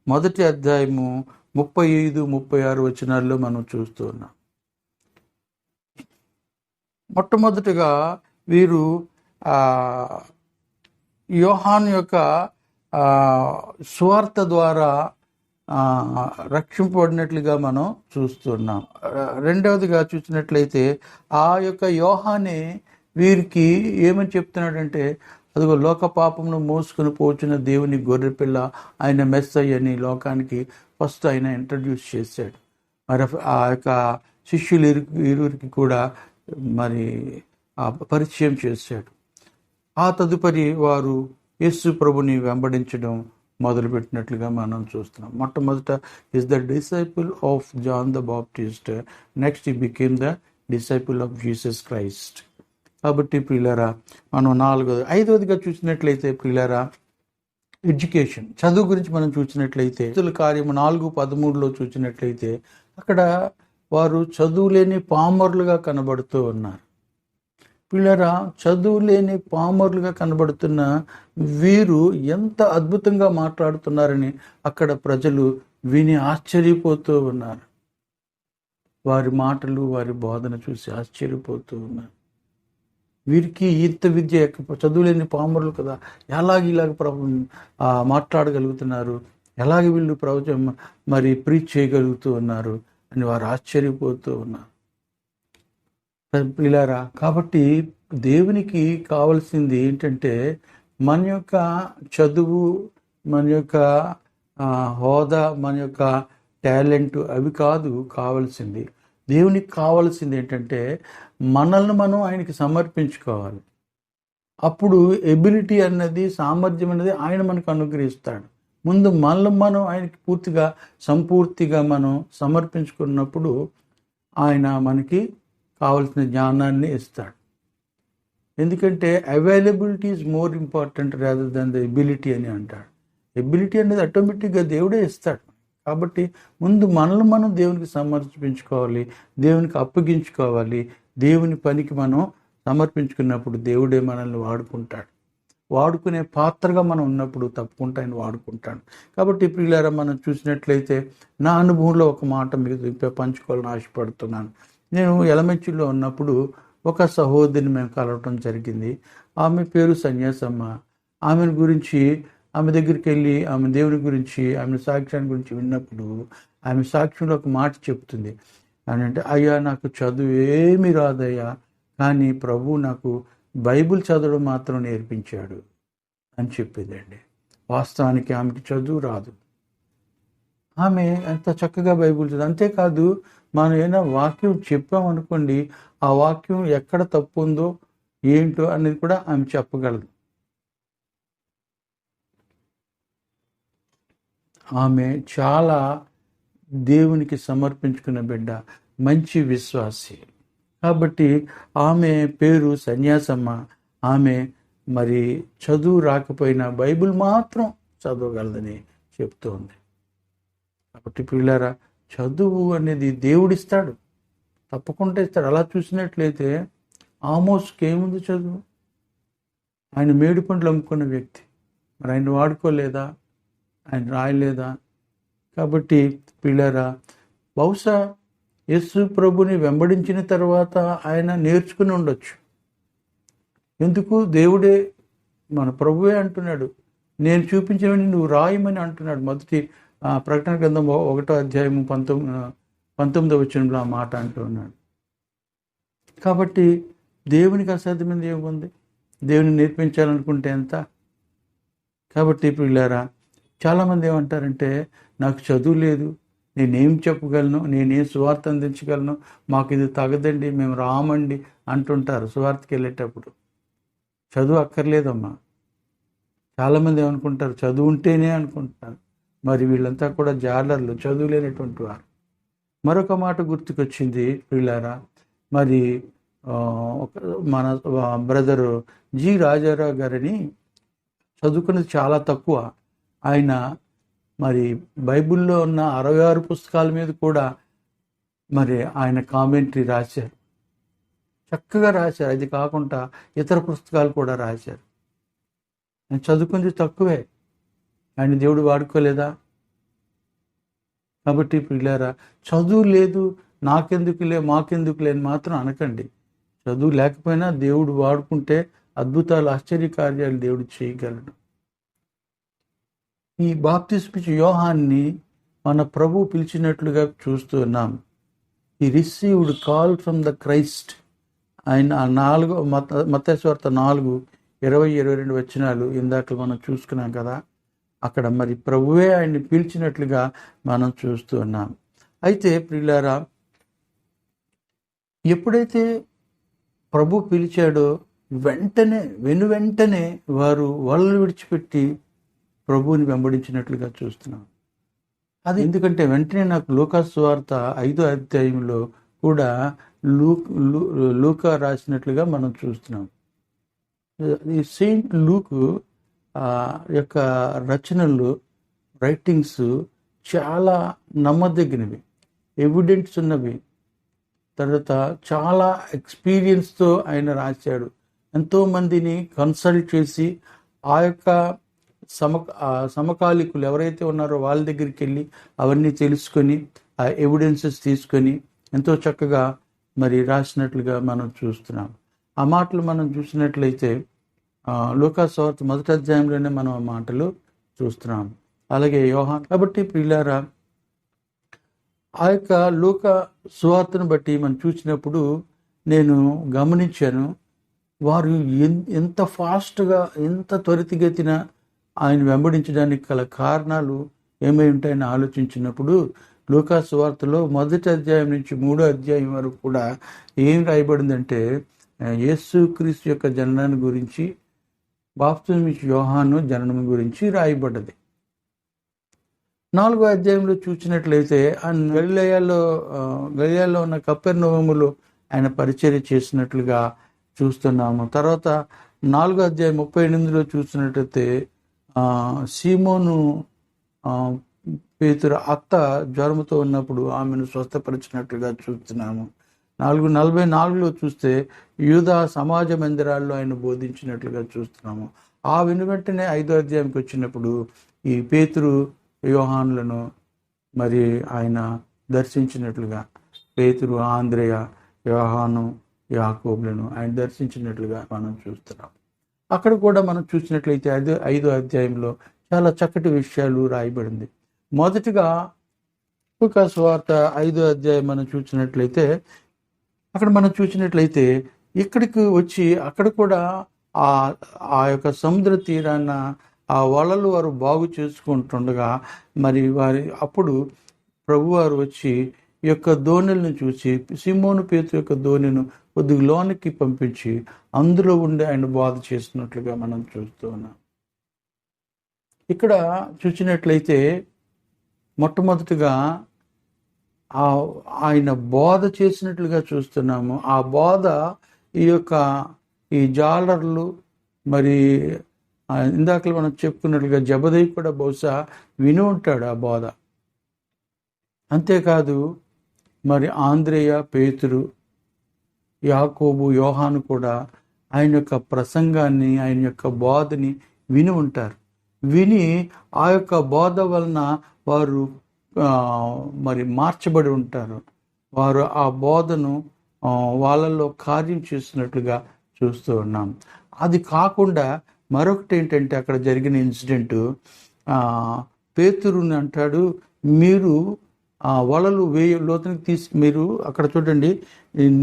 1వ అధ్యాయము 35-36 వచనాల్లో మనం చూస్తున్నాం. మొట్టమొదటిగా వీరు యోహాను యొక్క సువార్త ద్వారా రక్షింపబడినట్లుగా మనం చూస్తున్నాం. రెండవదిగా చూసినట్లయితే ఆ యొక్క యోహానే వీరికి ఏమని చెప్తున్నాడంటే, అదిగో లోక పాపమును మోసుకుని పోచున్న దేవుని గొర్రెపిల్ల, ఆయన మెస్సయ్య అని లోకానికి ఫస్ట్ ఆయన ఇంట్రడ్యూస్ చేశాడు. మరి ఆ యొక్క శిష్యులు ఇరువురికి కూడా మరి పరిచయం చేశాడు. ఆ తదుపరి వారు యేసు ప్రభుని వెంబడించడం మొదలుపెట్టినట్లుగా మనం చూస్తున్నాం. మొట్టమొదట is the disciple of John the Baptist, next he became the disciple of Jesus Christ. కాబట్టి ప్రియులారా, మనం ఐదవదిగా చూసినట్లయితే ప్రియులారా, ఎడ్యుకేషన్, చదువు గురించి మనం చూసినట్లయితే కార్యము 4:13 చూసినట్లయితే అక్కడ వారు చదువులేని పామరులుగా కనబడుతూ ఉన్నారు. పిల్లరా, చదువులేని పామరులుగా కనబడుతున్న వీరు ఎంత అద్భుతంగా మాట్లాడుతున్నారని అక్కడ ప్రజలు విని ఆశ్చర్యపోతూ ఉన్నారు. వారి మాటలు, వారి బోధన చూసి ఆశ్చర్యపోతూ ఉన్నారు. వీరికి ఇంత విద్య, చదువులేని పామరులు కదా, ఇలాగ మాట్లాడగలుగుతున్నారు, ఎలాగ వీళ్ళు ప్రవచనం మరి ప్రీచ్ చేయగలుగుతూ ఉన్నారు అని వారు ఆశ్చర్యపోతూ ఉన్నారు. పిల్లారా, కాబట్టి దేవునికి కావలసింది ఏంటంటే మన యొక్క చదువు, మన యొక్క హోదా, మన యొక్క టాలెంట్ అవి కాదు కావాల్సింది. దేవునికి కావాల్సింది ఏంటంటే మనల్ని మనం ఆయనకి సమర్పించుకోవాలి. అప్పుడు ఎబిలిటీ అన్నది, సామర్థ్యం అనేది ఆయన మనకు అనుగ్రహిస్తాడు. ముందు మనల్ని మనం ఆయనకి సంపూర్తిగా మనం సమర్పించుకున్నప్పుడు ఆయన మనకి కావలసిన జ్ఞానాన్ని ఇస్తాడు. ఎందుకంటే availability is more important rather than the ability అని అంటాడు. ఎబిలిటీ అనేది ఆటోమేటిక్గా దేవుడే ఇస్తాడు. కాబట్టి ముందు మనల్ని మనం దేవునికి సమర్పించుకోవాలి, దేవునికి అప్పగించుకోవాలి. దేవుని పనికి మనం సమర్పించుకున్నప్పుడు దేవుడే మనల్ని వాడుకుంటాడు. వాడుకునే పాత్రగా మనం ఉన్నప్పుడు తప్పకుండా ఆయన వాడుకుంటాడు. కాబట్టి ప్రియులారా, మనం చూసినట్లయితే నా అనుభవంలో ఒక మాట మీకు పంచుకోవాలని ఆశపడుతున్నాను. నేను ఎలమంచిలో ఉన్నప్పుడు ఒక సహోదరిని మేము కలవటం జరిగింది. ఆమె పేరు సన్యాసమ్మ. ఆమె దగ్గరికి వెళ్ళి ఆమె దేవుని గురించి, ఆమె సాక్ష్యాన్ని గురించి విన్నప్పుడు ఆమె సాక్ష్యంలో ఒక మాట చెప్తుంది. అని అంటే, అయ్యా నాకు చదువు ఏమీ రాదయ్యా, కానీ ప్రభు నాకు బైబిల్ చదవడం మాత్రం నేర్పించాడు అని చెప్పిందండి. వాస్తవానికి ఆమెకి చదువు రాదు. ఆమె ఎంత చక్కగా బైబిల్ చదువు. అంతేకాదు, మనం ఏదైనా వాక్యం చెప్పామనుకోండి, ఆ వాక్యం ఎక్కడ తప్పు ఉందో ఏంటో అనేది కూడా ఆమె చెప్పగలదు. ఆమె చాలా దేవునికి సమర్పించుకున్న బిడ్డ, మంచి విశ్వాసి. కాబట్టి ఆమె పేరు సన్యాసమ్మ. ఆమె మరి చదువు రాకపోయినా బైబిల్ మాత్రం చదవగలదని చెప్తోంది. కాబట్టి పిల్లారా, చదువు అనేది దేవుడిస్తాడు, తప్పకుండా ఇస్తాడు. అలా చూసినట్లయితే ఆమోస్కి ఏముంది చదువు? ఆయన మేడి పండ్లు అమ్ముకున్న వ్యక్తి. మరి ఆయన వాడుకోలేదా? ఆయన రాయలేదా? కాబట్టి పిల్లారా, బహుశా యేసు ప్రభుని వెంబడించిన తర్వాత ఆయన నేర్చుకుని ఉండొచ్చు. ఎందుకు? దేవుడే, మన ప్రభువే అంటున్నాడు, నేను చూపించినవని నువ్వు రాయమని అంటున్నాడు. మొదటి ప్రకటన గ్రంథం 1వ అధ్యాయము 19వ వచనంలో ఆ మాట అంటూ ఉన్నాడు. కాబట్టి దేవునికి అసాధ్యమైనది ఏముంది? దేవుని నేర్పించాలనుకుంటే ఎంత? కాబట్టి ప్రియులారా, చాలామంది ఏమంటారంటే, నాకు చదువు లేదు, నేనేం చెప్పగలను, నేనేం సువార్త అందించగలను, మాకు ఇది తగదండి, మేము రామండి అంటుంటారు సువార్తకి వెళ్ళేటప్పుడు. చదువు అక్కర్లేదమ్మా. చాలామంది ఏమనుకుంటారు, చదువు ఉంటేనే అనుకుంటున్నారు. మరి వీళ్ళంతా కూడా జాలర్లు, చదువు లేనటువంటి వారు. మరొక మాట గుర్తుకొచ్చింది ప్రియులారా. మరి మన బ్రదరు జి రాజారావు గారిని చదువుకున్నది చాలా తక్కువ. ఆయన మరి బైబిల్లో ఉన్న 66 పుస్తకాల మీద కూడా మరి ఆయన కామెంటరీ రాశారు, చక్కగా రాశారు. అది కాకుండా ఇతర పుస్తకాలు కూడా రాశారు. ఆయన చదువుకుంది తక్కువే, ఆయన దేవుడు వాడుకోలేదా? కాబట్టి పిల్లారా, చదువు లేదు, నాకెందుకులే, మాకెందుకులే అని మాత్రం అనకండి. చదువు లేకపోయినా దేవుడు వాడుకుంటే అద్భుతాలు, ఆశ్చర్యకార్యాలు దేవుడు చేయగలడు. ఈ బాప్తిస్మిచ్చు యోహాన్ని మన ప్రభు పిలిచినట్లుగా చూస్తున్నాం. ఈ received call from the Christ. ఆయన 4 మత్తయి సువార్త 4:20-22 వచనాలు ఇందాక మనం చూసుకున్నాం కదా. అక్కడ మరి ప్రభువే ఆయన్ని పిలిచినట్లుగా మనం చూస్తూ ఉన్నాం. అయితే ప్రియులారా, ఎప్పుడైతే ప్రభు పిలిచాడో వెంటనే వారు వలలు విడిచిపెట్టి ప్రభువుని వెంబడించినట్లుగా చూస్తున్నాం. అది ఎందుకంటే వెంటనే నాకు లూకా సువార్త 5వ అధ్యాయంలో కూడా లూకా రాసినట్లుగా మనం చూస్తున్నాం. ఈ సెయింట్ లూకు యొక్క రచనలు, రైటింగ్స్ చాలా నమ్మదగినవి, ఎవిడెంట్స్ ఉన్నవి. తర్వాత చాలా ఎక్స్పీరియన్స్తో ఆయన రాశాడు. ఎంతోమందిని కన్సల్ట్ చేసి ఆ యొక్క సమకాలికులు ఎవరైతే ఉన్నారో వాళ్ళ దగ్గరికి వెళ్ళి అవన్నీ తెలుసుకొని ఆ ఎవిడెన్సెస్ తీసుకొని ఎంతో చక్కగా మరి రాసినట్లుగా మనం చూస్తున్నాం. ఆ మాటలు మనం చూసినట్లయితే లూకా సువార్త 1వ అధ్యాయంలోనే మనం ఆ మాటలు చూస్తున్నాం. అలాగే యోహాను. కాబట్టి ప్రియులారా, ఆ యొక్క లూకా సువార్తను బట్టి మనం చూసినప్పుడు నేను గమనించాను, వారు ఎంత ఫాస్ట్గా, ఎంత త్వరితగతిన ఆయన వెంబడించడానికి గల కారణాలు ఏమై ఉంటాయని ఆలోచించినప్పుడు లూకా సువార్తలో 1వ అధ్యాయం నుంచి 3వ అధ్యాయం వరకు కూడా ఏం రాయబడిందంటే, యేసుక్రీస్తు యొక్క జననాన్ని గురించి, బాప్తిస్మిచ్చు యోహాను జననం గురించి రాయబడ్డది. 4వ అధ్యాయంలో చూసినట్లయితే గలిలయలో ఉన్న కపెర్నహూములో ఆయన పరిచర్య చేసినట్లుగా చూస్తున్నాము. తర్వాత 4వ అధ్యాయం 38లో చూసినట్లయితే సీమోను పేతురు అత్త జ్వరంతో ఉన్నప్పుడు ఆమెను స్వస్థపరిచినట్లుగా చూస్తున్నాము. 4:44లో చూస్తే యూదా సమాజ మందిరాల్లో ఆయన బోధించినట్లుగా చూస్తున్నాము. ఆ వెంటనే 5వ అధ్యాయంకి వచ్చినప్పుడు ఈ పేతురు యోహానులను మరి ఆయన దర్శించినట్లుగా, పేతురు, ఆంద్రేయ, యోహాను, యాకోబులను ఆయన దర్శించినట్లుగా మనం చూస్తున్నాం. అక్కడ కూడా మనం చూసినట్లయితే 5వ అధ్యాయంలో చాలా చక్కటి విషయాలు రాయబడింది. మొదటిగా లూకా సువార్త 5వ అధ్యాయం మనం చూసినట్లయితే ఇక్కడికి వచ్చి అక్కడ కూడా ఆ యొక్క సముద్ర తీరాన ఆ వలలు వారు బాగు చేసుకుంటుండగా మరి అప్పుడు ప్రభువారు వచ్చి ఈ యొక్క దోణిలను చూసి సీమోను పేతురు యొక్క దోణిను కొద్దిగా లోనికి పంపించి అందులో ఉండి ఆయన బోధ చేసినట్లుగా మనం చూస్తూ ఉన్నాం. ఇక్కడ చూసినట్లయితే మొట్టమొదటిగా ఆయన బోధ చేసినట్లుగా చూస్తున్నాము. ఆ బోధ ఈ జాలర్లు మరి ఇందాక మనం చెప్పుకున్నట్లుగా జబదయి కూడా బహుశా విని ఉంటాడు ఆ బోధ. అంతేకాదు మరి ఆంద్రేయ, పేతురు, యాకోబు, యోహాను కూడా ఆయన యొక్క ప్రసంగాన్ని, ఆయన యొక్క బోధని విని ఉంటారు. విని ఆ యొక్క బోధ వలన వారు మరి మార్చబడి ఉంటారు. వారు ఆ బోధను వాళ్ళల్లో కార్యం చేస్తున్నట్లుగా చూస్తూ ఉన్నాం. అది కాకుండా మరొకటి ఏంటంటే అక్కడ జరిగిన ఇన్సిడెంట్, పేతురుని అంటాడు, మీరు వలలు లోతునికి మీరు అక్కడ చూడండి,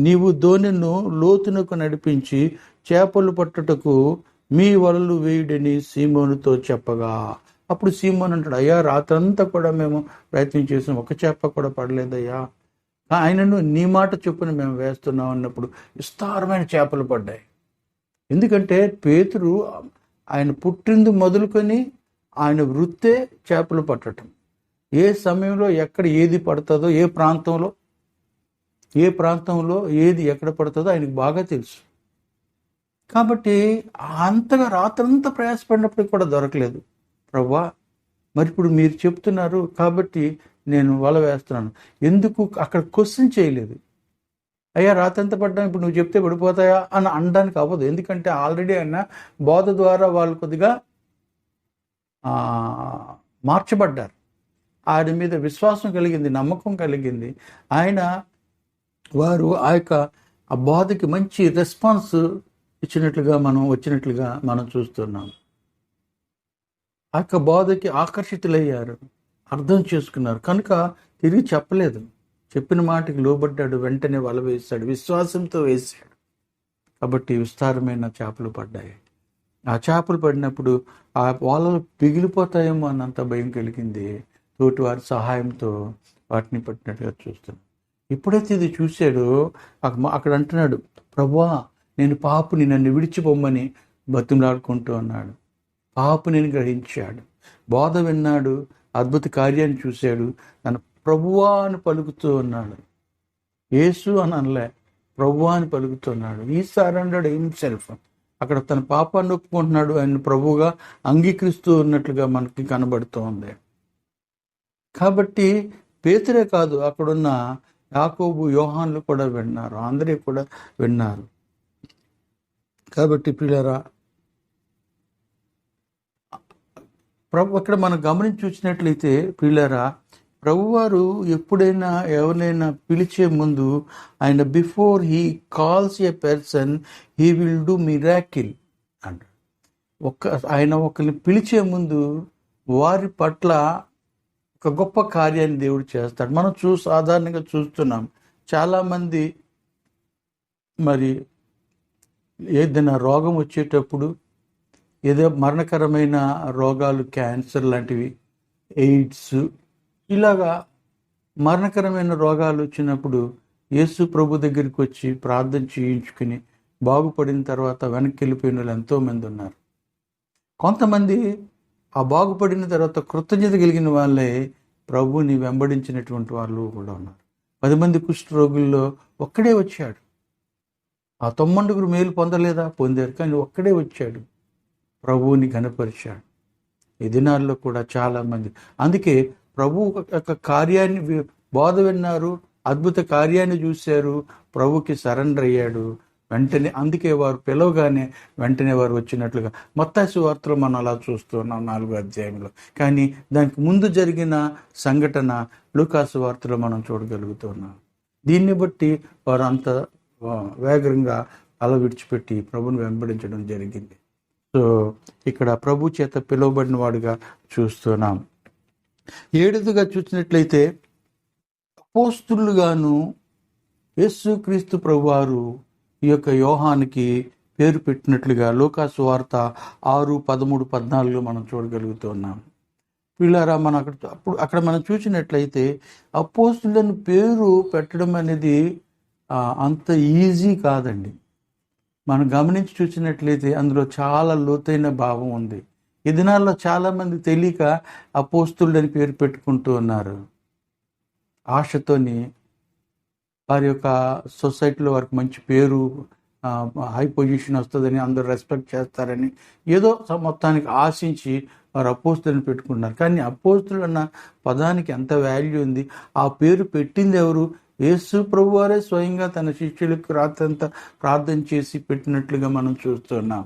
నీవు దోణిను లోతునకు నడిపించి చేపలు పట్టుటకు మీ వలలు వేయుడని సీమోనుతో చెప్పగా, అప్పుడు సీమోను అంటాడు, అయ్యా రాత్రంతా కూడా మేము ప్రయత్నం చేసాం, ఒక చేప కూడా పడలేదయ్యా, ఆయనను నీ మాట చొప్పున మేము వేస్తున్నాం అన్నప్పుడు విస్తారమైన చేపలు పడ్డాయి. ఎందుకంటే పేతురు ఆయన పుట్టింది మొదలుకొని ఆయన వృత్తే చేపలు పట్టడం. ఏ సమయంలో ఎక్కడ ఏది పడుతుందో, ఏ ప్రాంతంలో ఏది ఎక్కడ పడుతుందో ఆయనకు బాగా తెలుసు. కాబట్టి అంతగా రాత్రంతా ప్రయాసపడినప్పటికి కూడా దొరకలేదు. ప్రభువా, మరి ఇప్పుడు మీరు చెప్తున్నారు కాబట్టి నేను వల వేస్తున్నాను, ఎందుకు అక్కడ క్వశ్చన్ చేయలేదు. అయ్యా రాత్రంతా పడ్డా, ఇప్పుడు నువ్వు చెప్తే పడిపోతాయా అని అనడానికి అవ్వదు. ఎందుకంటే ఆల్రెడీ ఆయన బోధ ద్వారా వాళ్ళు కొద్దిగా మార్చబడ్డారు. ఆయన మీద విశ్వాసం కలిగింది, నమ్మకం కలిగింది. వారు ఆ బోధకి మంచి రెస్పాన్స్ వచ్చినట్లుగా మనం చూస్తున్నాం. ఆ యొక్క బోధకి ఆకర్షితులయ్యారు, అర్థం చేసుకున్నారు, కనుక తిరిగి చెప్పలేదు. చెప్పిన మాటకి లోబడ్డాడు, వెంటనే వల వేశాడు, విశ్వాసంతో వేశాడు. కాబట్టి విస్తారమైన చేపలు పడ్డాయి. ఆ చేపలు పడినప్పుడు ఆ వలలు పిగిలిపోతాయేమో అన్నంత భయం కలిగింది. తోటి వారి సహాయంతో వాటిని పట్టినట్టుగా చూస్తున్నాం. ఎప్పుడైతే ఇది చూశాడో అక్కడ అంటున్నాడు, ప్రభువా నేను పాపుని, నన్ను విడిచిపోమ్మని బతిమలాడుకుంటూ అన్నాడు. పాపుని గ్రహించాడు, బోధ విన్నాడు, అద్భుత కార్యాన్ని చూశాడు, తన ప్రభువా అని పలుకుతూ ఉన్నాడు. యేసు అని అనలే, ప్రభువా అని పలుకుతున్నాడు. ఈ సరెండర్డ్ హిమ్సెల్ఫ్. అక్కడ తన పాపాన్ని ఒప్పుకుంటున్నాడు, ఆయన ప్రభువుగా అంగీకరిస్తూ ఉన్నట్లుగా మనకి కనబడుతూ ఉంది. కాబట్టి పేతురే కాదు, అక్కడున్న యాకోబు, యోహాన్లు కూడా విన్నారు, అందరూ కూడా విన్నారు. కాబట్టి ప్రియులారా, ఇక్కడ మనం గమనించి చూసినట్లయితే ప్రియులారా, ప్రభువారు ఎప్పుడైనా ఎవరైనా పిలిచే ముందు ఆయన before he calls a person he will do miracle అంట. ఆయన ఒకరిని పిలిచే ముందు వారి పట్ల ఒక గొప్ప కార్యాన్ని దేవుడు చేస్తాడు. మనం సాధారణంగా చూస్తున్నాం, చాలామంది మరి ఏదైనా రోగం వచ్చేటప్పుడు, ఏదో మరణకరమైన రోగాలు, క్యాన్సర్ లాంటివి, ఎయిడ్స్, ఇలాగా మరణకరమైన రోగాలు వచ్చినప్పుడు యేసు ప్రభు దగ్గరికి వచ్చి ప్రార్థన చేయించుకుని బాగుపడిన తర్వాత వెనక్కి వెళ్ళిపోయిన వాళ్ళు ఎంతోమంది ఉన్నారు. కొంతమంది ఆ బాగుపడిన తర్వాత కృతజ్ఞత కలిగిన వాళ్ళే ప్రభుని వెంబడించినటువంటి వాళ్ళు కూడా ఉన్నారు. 10 మంది కుష్ఠరోగుల్లో ఒక్కడే వచ్చాడు. ఆ 90 మేలు పొందలేదా? పొందారు, కానీ ఒక్కడే వచ్చాడు, ప్రభువుని ఘనపరిచాడు. ఈ దినాల్లో కూడా చాలామంది అందుకే ప్రభు యొక్క కార్యాన్ని బోధ విన్నారు, అద్భుత కార్యాన్ని చూశారు, ప్రభుకి సరెండర్ అయ్యాడు. వెంటనే అందుకే వారు పిలవగానే వెంటనే వారు వచ్చినట్లుగా మత్తయి సువార్తలో మనం అలా చూస్తున్నాం 4వ అధ్యాయంలో. కానీ దానికి ముందు జరిగిన సంఘటన లూకా సువార్తలో మనం చూడగలుగుతున్నాం. దీన్ని బట్టి వారు అంత వేగంగా అల విడిచిపెట్టి ప్రభుని వెంబడించడం జరిగింది. సో ఇక్కడ ప్రభు చేత పిలువబడిన వాడుగా చూస్తున్నాం. 7గా చూసినట్లయితే అపోస్తులుగాను యేసుక్రీస్తు ప్రభువారు ఈ యొక్క యోహానికి పేరు పెట్టినట్లుగా లూకా సువార్త 6, 13, 14 మనం చూడగలుగుతున్నాం. వీళ్ళారా మనం అక్కడ మనం చూసినట్లయితే అపోస్తులను పేరు పెట్టడం అనేది అంత ఈజీ కాదండి. మనం గమనించి చూసినట్లయితే అందులో చాలా లోతైన భావం ఉంది. ఈ దినాల్లో చాలామంది తెలియక అపోస్తులని పేరు పెట్టుకుంటూ ఉన్నారు. ఆశతోని వారి యొక్క సొసైటీలో వారికి మంచి పేరు, హై పొజిషన్ వస్తుందని, అందరూ రెస్పెక్ట్ చేస్తారని ఏదో మొత్తానికి ఆశించి వారు అపోస్తులను పెట్టుకున్నారు. కానీ అపోస్తులు అన్న పదానికి ఎంత వాల్యూ ఉంది. ఆ పేరు పెట్టింది ఎవరు? యేసు ప్రభు వారే స్వయంగా తన శిష్యులకు రాత్రంతా ప్రార్థన చేసి పెట్టినట్లుగా మనం చూస్తున్నాం.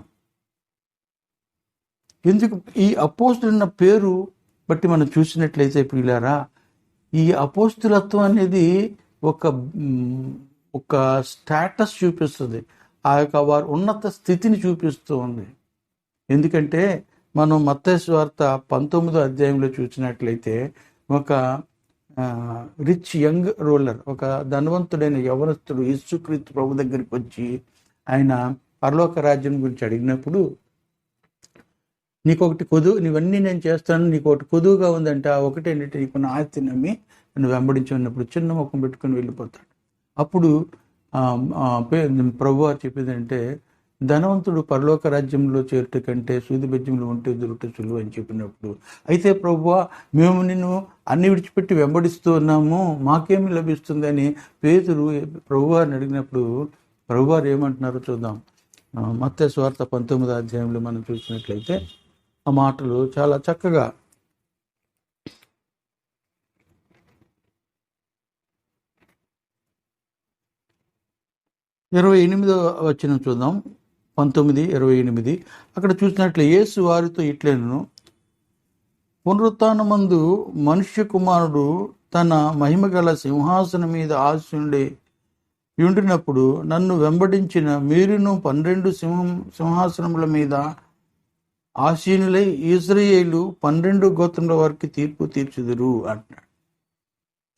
ఎందుకు ఈ అపోస్తులు అన్న పేరు బట్టి మనం చూసినట్లయితే ప్రియులారా, ఈ అపోస్తులత్వం అనేది ఒక స్టేటస్ చూపిస్తుంది. ఆ యొక్క వారి ఉన్నత స్థితిని చూపిస్తూ ఉంది. ఎందుకంటే మనం మత్తయి సువార్త 19వ అధ్యాయంలో చూసినట్లయితే ఒక రిచ్ యంగ్ రూలర్, ఒక ధనవంతుడైన యవనస్తుడు యేసుక్రీస్తు ప్రభు దగ్గరికి వచ్చి ఆయన పరలోక రాజ్యం గురించి అడిగినప్పుడు, నీకొకటి కొదువు, నీవన్నీ నేను చేస్తాను, నీకు ఒకటి కొదువుగా ఉందంటే ఆ ఒకటి ఏంటంటే నీకు నా ఆస్తి నమ్మి నన్ను వెంబడించి ఉన్నప్పుడు చిన్న ముఖం పెట్టుకొని వెళ్ళిపోతాడు. అప్పుడు ప్రభు వారు చెప్పేదంటే, ధనవంతుడు పరలోక రాజ్యంలో చేరుట కంటే సూది బెజ్యంలో ఉంటే దొరుకుట సులువు అని చెప్పినప్పుడు, అయితే ప్రభువా మేము నిన్ను అన్ని విడిచిపెట్టి వెంబడిస్తూ ఉన్నాము, మాకేమి లభిస్తుంది అని పేతురు ప్రభువారిని అడిగినప్పుడు ప్రభువారు ఏమంటున్నారో చూద్దాం. మత్తయి సువార్త 19వ అధ్యాయంలో మనం చూసినట్లయితే ఆ మాటలు చాలా చక్కగా 28వ వచనం చూద్దాం. 19:28 అక్కడ చూసినట్లు యేసు వారితో ఇట్లనెను, పునరుత్థానమందు మనుష్య కుమారుడు తన మహిమగల సింహాసనం మీద ఆసీనుడై ఉండినప్పుడు నన్ను వెంబడించిన మీరును 12 సింహాసనముల మీద ఆసీనులై ఇశ్రాయేలు 12 గోత్రముల వారికి తీర్పు తీర్చుదురు అంటున్నాడు.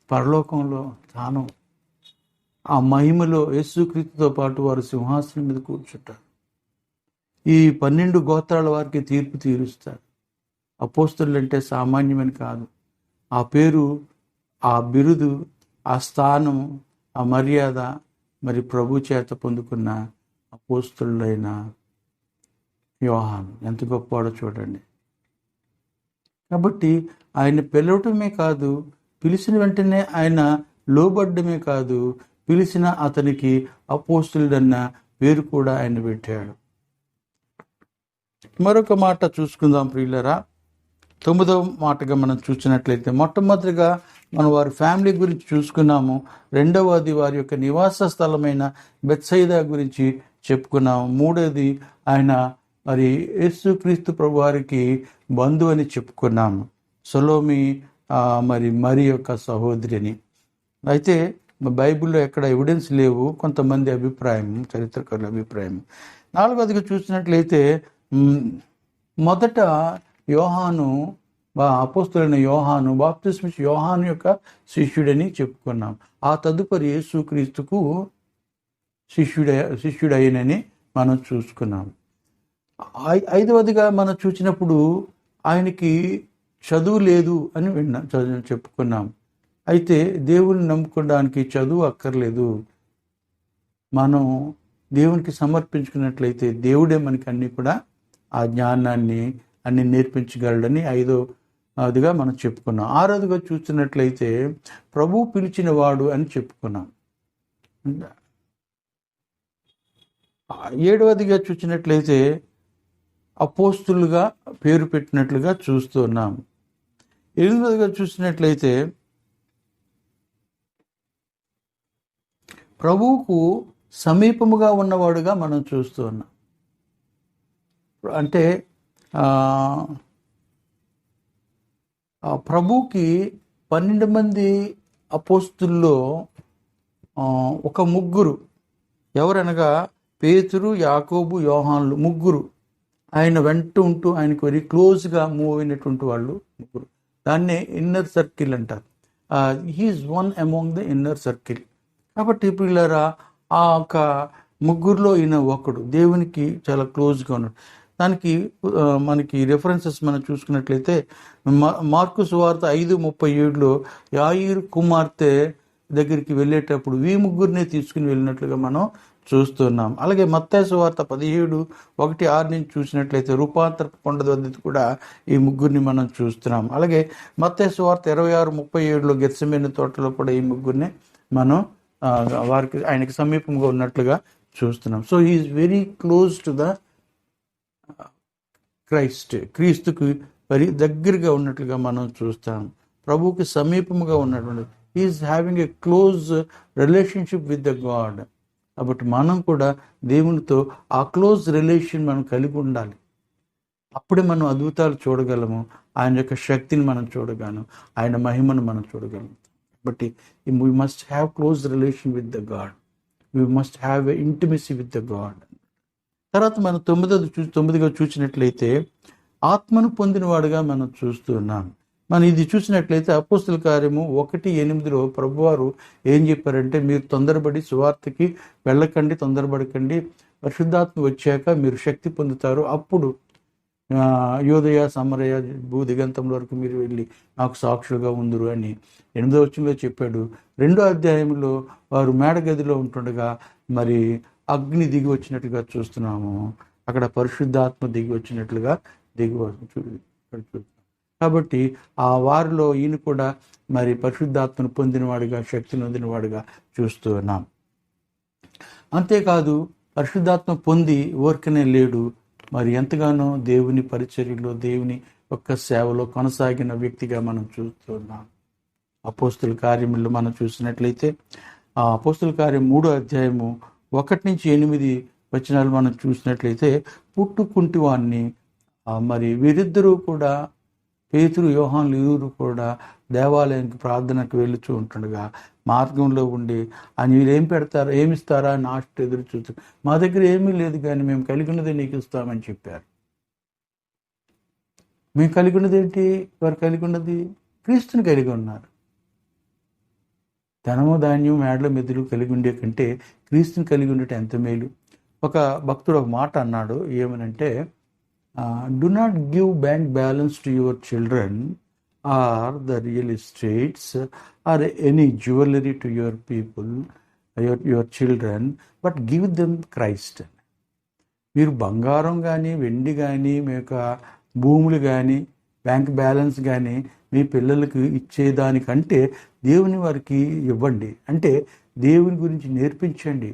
పరలోకంలో స్థానం, ఆ మహిమలో యేసుక్రీస్తుతో పాటు వారు సింహాసనం మీద కూర్చుంటారు. ఈ 12 గోత్రాల వారికి తీర్పు తీరుస్తారు. అపోస్తలులు అంటే సామాన్యమైన కాదు. ఆ పేరు, ఆ బిరుదు, ఆ స్థానం, ఆ మర్యాద మరి ప్రభు చేత పొందుకున్న అపోస్తలుడైన యోహాను ఎంత గొప్పవాడో చూడండి. కాబట్టి ఆయన పిలవటమే కాదు, పిలిచిన వెంటనే ఆయన లోబడ్డమే కాదు, పిలిచిన అతనికి అపోస్తలుడన్న పేరు కూడా ఆయన పెట్టాడు. మరొక మాట చూసుకుందాం ప్రియులరా. 9వ మాటగా మనం చూసినట్లయితే, మొట్టమొదటిగా మనం వారి ఫ్యామిలీ గురించి చూసుకున్నాము. రెండవది వారి యొక్క నివాస స్థలమైన బెత్సైదా గురించి చెప్పుకున్నాము. మూడవది ఆయన మరి యేసుక్రీస్తు ప్రభు వారికి బంధువు అని చెప్పుకున్నాము, సొలోమి మరి యొక్క సహోదరి అని. అయితే బైబిల్లో ఎక్కడ ఎవిడెన్స్ లేవు, కొంతమంది అభిప్రాయం, చరిత్రకారుల అభిప్రాయం. నాలుగవదిగా చూసినట్లయితే మొదట యోహాను, అపోస్తలుడైన యోహాను, బాప్తిస్మిచ్చి యోహాను యొక్క శిష్యుడని చెప్పుకున్నాం. ఆ తదుపరి యేసుక్రీస్తుకు శిష్యుడైనని మనం చూసుకున్నాం. ఐదవదిగా మనం చూసినప్పుడు ఆయనకి చదువు లేదు అని చెప్పుకున్నాం. అయితే దేవుని నమ్ముకోవడానికి చదువు అక్కర్లేదు. మనం దేవునికి సమర్పించుకున్నట్లయితే దేవుడే మనకి అన్ని కూడా ఆ జ్ఞానాన్ని అన్ని నేర్పించగలడని ఐదవదిగా మనం చెప్పుకున్నాం. ఆరవదిగా చూసినట్లయితే ప్రభు పిలిచిన వాడు అని చెప్పుకున్నాం. ఏడవదిగా చూసినట్లయితే అపోస్తులుగా పేరు పెట్టినట్లుగా చూస్తున్నాం. ఎనిమిదవదిగా చూసినట్లయితే ప్రభువుకు సమీపముగా ఉన్నవాడుగా మనం చూస్తూ ఉన్నాం. అంటే ప్రభువుకి 12 మంది అపోస్తుల్లో ఒక ముగ్గురు, ఎవరనగా పేతురు, యాకోబు, యోహానులు, ముగ్గురు ఆయన వెంట ఉంటూ ఆయనకు వెరీ క్లోజ్గా మూవ్ అయినటువంటి వాళ్ళు ముగ్గురు. దాన్నే ఇన్నర్ సర్కిల్ అంటారు. He is one among the inner circle. కాబట్టి పిల్లరా, ఆ ఒక ముగ్గురులో ఈయన ఒకడు, దేవునికి చాలా క్లోజ్గా ఉన్నాడు. దానికి మనకి రెఫరెన్సెస్ మనం చూసుకున్నట్లయితే మార్కు సువార్త 5:37లో యాయిరు కుమార్తె దగ్గరికి వెళ్ళేటప్పుడు ఈ ముగ్గురినే తీసుకుని వెళ్ళినట్లుగా మనం చూస్తున్నాం. అలాగే మత్తయి సువార్త 17:1-6 నుంచి చూసినట్లయితే రూపాంతర కొండ వద్ద కూడా ఈ ముగ్గురిని మనం చూస్తున్నాం. అలాగే మత్తయి సువార్త 26:37లో గెత్సెమనే తోటలో కూడా ఈ ముగ్గురిని మనం వారికి ఆయనకి సమీపంగా ఉన్నట్లుగా చూస్తున్నాం. So he is very close to the క్రీస్తుకి వెరీ దగ్గరగా ఉన్నట్లుగా మనం చూస్తాం. ప్రభువుకి సమీపంగా ఉన్నటువంటి he is having a close relationship with the God. కాబట్టి మనం కూడా దేవునితో ఆ క్లోజ్ రిలేషన్ మనం కలిగి ఉండాలి. అప్పుడే మనం అద్భుతాలు చూడగలము, ఆయన యొక్క శక్తిని మనం చూడగలము, ఆయన మహిమను మనం చూడగలము. కాబట్టి we must have close relation with the God. We must have a intimacy with the God. తర్వాత మనం తొమ్మిదిగా చూసినట్లయితే ఆత్మను పొందినవాడుగా మనం చూస్తున్నాం. మనం ఇది చూసినట్లయితే అపోస్తుల కార్యము 1:8 ప్రభువారు ఏం చెప్పారంటే, మీరు తొందరపడి సువార్తకి వెళ్ళకండి, తొందరపడకండి, పరిశుద్ధాత్మ వచ్చాక మీరు శక్తి పొందుతారు, అప్పుడు యోదయ సమరయ భూదిగంతం వరకు మీరు వెళ్ళి నాకు సాక్షులుగా ఉందురు అని 8వ వచనంలో చెప్పాడు. 2వ అధ్యాయంలో వారు మేడగదిలో ఉంటుండగా మరి అగ్ని దిగి వచ్చినట్లుగా చూస్తున్నాము. అక్కడ పరిశుద్ధాత్మ దిగి వచ్చినట్లుగా చూస్తున్నాం. కాబట్టి ఆ వారిలో ఈయన కూడా మరి పరిశుద్ధాత్మను పొందినవాడుగా, శక్తిని పొందినవాడుగా చూస్తూ ఉన్నాం. అంతేకాదు పరిశుద్ధాత్మ పొంది ఊరికనే లేడు, మరి ఎంతగానో దేవుని పరిచర్యలో, దేవుని యొక్క సేవలో కొనసాగిన వ్యక్తిగా మనం చూస్తున్నాం. అపోస్తుల కార్యములు మనం చూసినట్లయితే ఆ అపోస్తుల కార్యం 3వ అధ్యాయము 1-8 మనం చూసినట్లయితే పుట్టుకుంటి వాణ్ణి మరి వీరిద్దరూ కూడా, పేతురు యోహానులు ఇరువురు కూడా దేవాలయానికి ప్రార్థనకు వెళ్ళుచూ ఉంటుండగా మార్గంలో ఉండి ఆయన వీళ్ళు ఏం పెడతారా, ఏమిస్తారా అని ఆశ ఎదురు చూస్తారు. మా దగ్గర ఏమీ లేదు కానీ మేము కలిగి ఉన్నదే నీకు ఇస్తామని చెప్పారు. మేము కలిగి ఉన్నది ఏంటి? వారు కలిగి ఉన్నది క్రీస్తుని కలిగి ఉన్నారు. ధనము ధాన్యం మేడల మెదులు కలిగి ఉండే కంటే క్రీస్తుని కలిగి ఉండటం ఎంత మేలు. ఒక భక్తుడు ఒక మాట అన్నాడు, ఏమనంటే, do not give bank balance to your children or the real estates or any jewelry to your people, your children, but give them Christ. మీరు బంగారం కానీ, వెండి కానీ, మీ యొక్క భూములు కానీ, బ్యాంక్ బ్యాలెన్స్ కానీ మీ పిల్లలకు ఇచ్చేదానికంటే దేవుని వారికి ఇవ్వండి. అంటే దేవుని గురించి నేర్పించండి,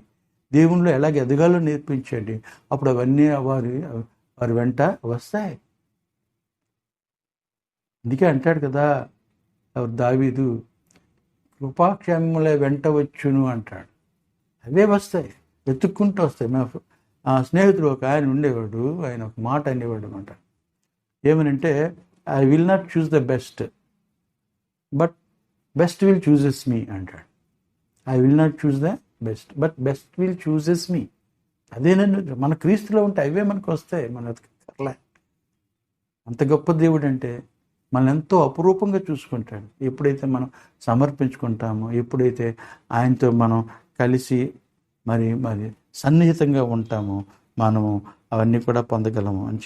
దేవునిలో ఎలాగ ఎదగాలో నేర్పించండి. అప్పుడు అవన్నీ వారి వెంట వస్తాయి. అందుకే అంటాడు కదా దావీదు, కృపాక్షేమముల వెంట వచ్చును అంటాడు. అవే వస్తాయి, వెతుక్కుంటూ వస్తాయి. మా స్నేహితుడు ఒక ఆయన ఉండేవాడు, ఆయన ఒక మాట అనేవాడు అనమాట. ఏమనంటే, I will not choose the best, but best will chooses me అంటాడు. I will not choose the best, but best will chooses me. అదేనండి, మన క్రీస్తులో ఉంటే అవే మనకు వస్తాయి. మన కర్లే అంత గొప్ప దేవుడు అంటే మనల్ని ఎంతో అపురూపంగా చూసుకుంటాడు. ఎప్పుడైతే మనం సమర్పించుకుంటామో, ఎప్పుడైతే ఆయనతో మనం కలిసి మరి సన్నిహితంగా ఉంటామో, మనము అవన్నీ కూడా పొందగలము అని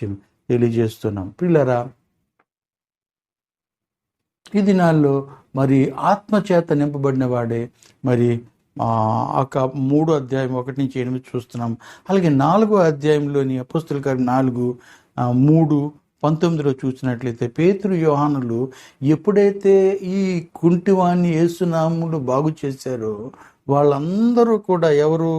తెలియజేస్తున్నాం. పిల్లరా, ఈ దినాల్లో మరి ఆత్మచేత నింపబడిన వాడే మరి 3వ అధ్యాయం 1-8 చూస్తున్నాం. అలాగే 4వ అధ్యాయంలోని అపోస్తుల కార్యం 4:3-19 చూసినట్లయితే పేతురు యోహానులు ఎప్పుడైతే ఈ కుంటివాణ్ణి యేసునామములో బాగు చేశారో వాళ్ళందరూ కూడా, ఎవరు?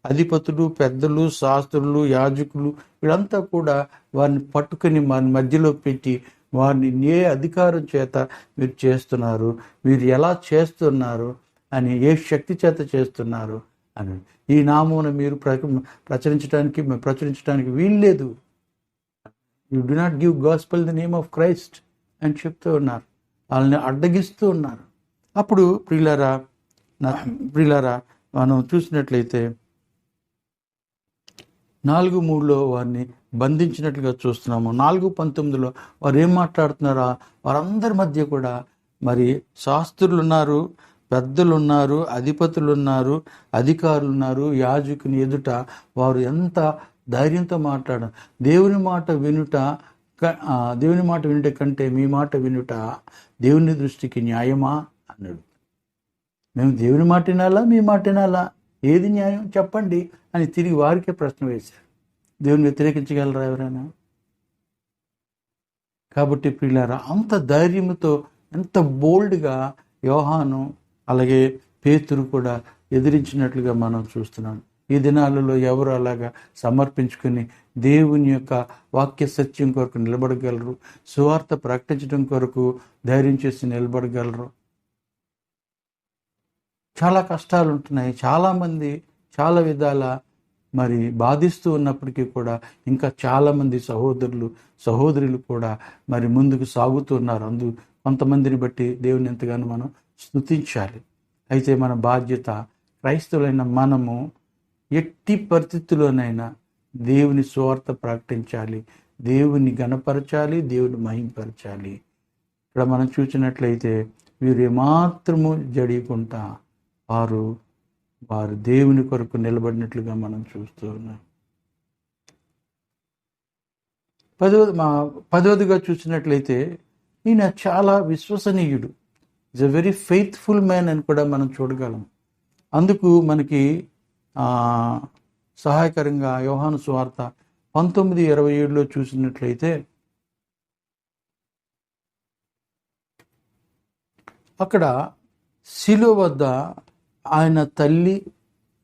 అధిపతులు, పెద్దలు, శాస్త్రులు, యాజకులు, వీళ్ళంతా కూడా వారిని పట్టుకుని వారిని మధ్యలో పెట్టి, వారిని ఏ అధికారం చేత మీరు చేస్తున్నారు, మీరు ఎలా చేస్తున్నారు అని, ఏ శక్తి చేత చేస్తున్నారు అని, ఈ నామమును మీరు ప్రచురించడానికి వీల్లేదు. You do not give gospel the name of Christ అని చెప్తూ ఉన్నారు. వాళ్ళని అడ్డగిస్తూ ఉన్నారు. అప్పుడు ప్రియులారా మనం చూసినట్లయితే 4:3 వారిని బంధించినట్లుగా చూస్తున్నాము. 4:19 వారు ఏం మాట్లాడుతున్నారా? వారందరి మధ్య కూడా మరి శాస్త్రులు ఉన్నారు, పెద్దలు ఉన్నారు, అధిపతులు ఉన్నారు, అధికారులు ఉన్నారు. యాజకుని ఎదుట వారు ఎంత ధైర్యంతో మాట్లాడారు. దేవుని మాట వినుట కంటే మీ మాట వినుట దేవుని దృష్టికి న్యాయమా అన్నాడు. మేము దేవుని మాట వినాలా, మీ మాట వినాలా, ఏది న్యాయం చెప్పండి అని తిరిగి వారికే ప్రశ్న వేశారు. దేవుని వ్యతిరేకించగలరా ఎవరైనా? కాబట్టి ప్రియులారా, అంత ధైర్యంతో, ఎంత బోల్డ్గా యోహాను అలాగే పేతురు కూడా ఎదిరించినట్లుగా మనం చూస్తున్నాం. ఈ దినాలలో ఎవరు అలాగా సమర్పించుకుని దేవుని యొక్క వాక్య సత్యం కొరకు నిలబడగలరు? సువార్త ప్రకటించడం కొరకు ధైర్యం చేసి నిలబడగలరు? చాలా కష్టాలు ఉంటున్నాయి. చాలామంది చాలా విధాల మరి బాధిస్తూ ఉన్నప్పటికీ కూడా ఇంకా చాలామంది సహోదరులు కూడా మరి ముందుకు సాగుతున్నారు. కొంతమందిని బట్టి దేవుని ఎంతగానో మనం స్తుతించాలి. అయితే మన బాధ్యత క్రైస్తవులైన మనము ఎట్టి పరిస్థితుల్లోనైనా దేవుని సువార్త ప్రకటించాలి, దేవుని గణపరచాలి, దేవుని మహింపరచాలి. ఇక్కడ మనం చూసినట్లయితే వీరు ఏమాత్రము జడియకుండా వారు దేవుని కొరకు నిలబడినట్లుగా మనం చూస్తూ ఉన్నాం. పదవదిగా చూసినట్లయితే ఈయన చాలా విశ్వసనీయుడు, is a very faithful man అని కూడా మనం చూడగలం. అందుకు మనకి సహాయకరంగా యోహాను సువార్త 19:27 చూసినట్లయితే అక్కడ శిలువ వద్ద ఆయన తల్లి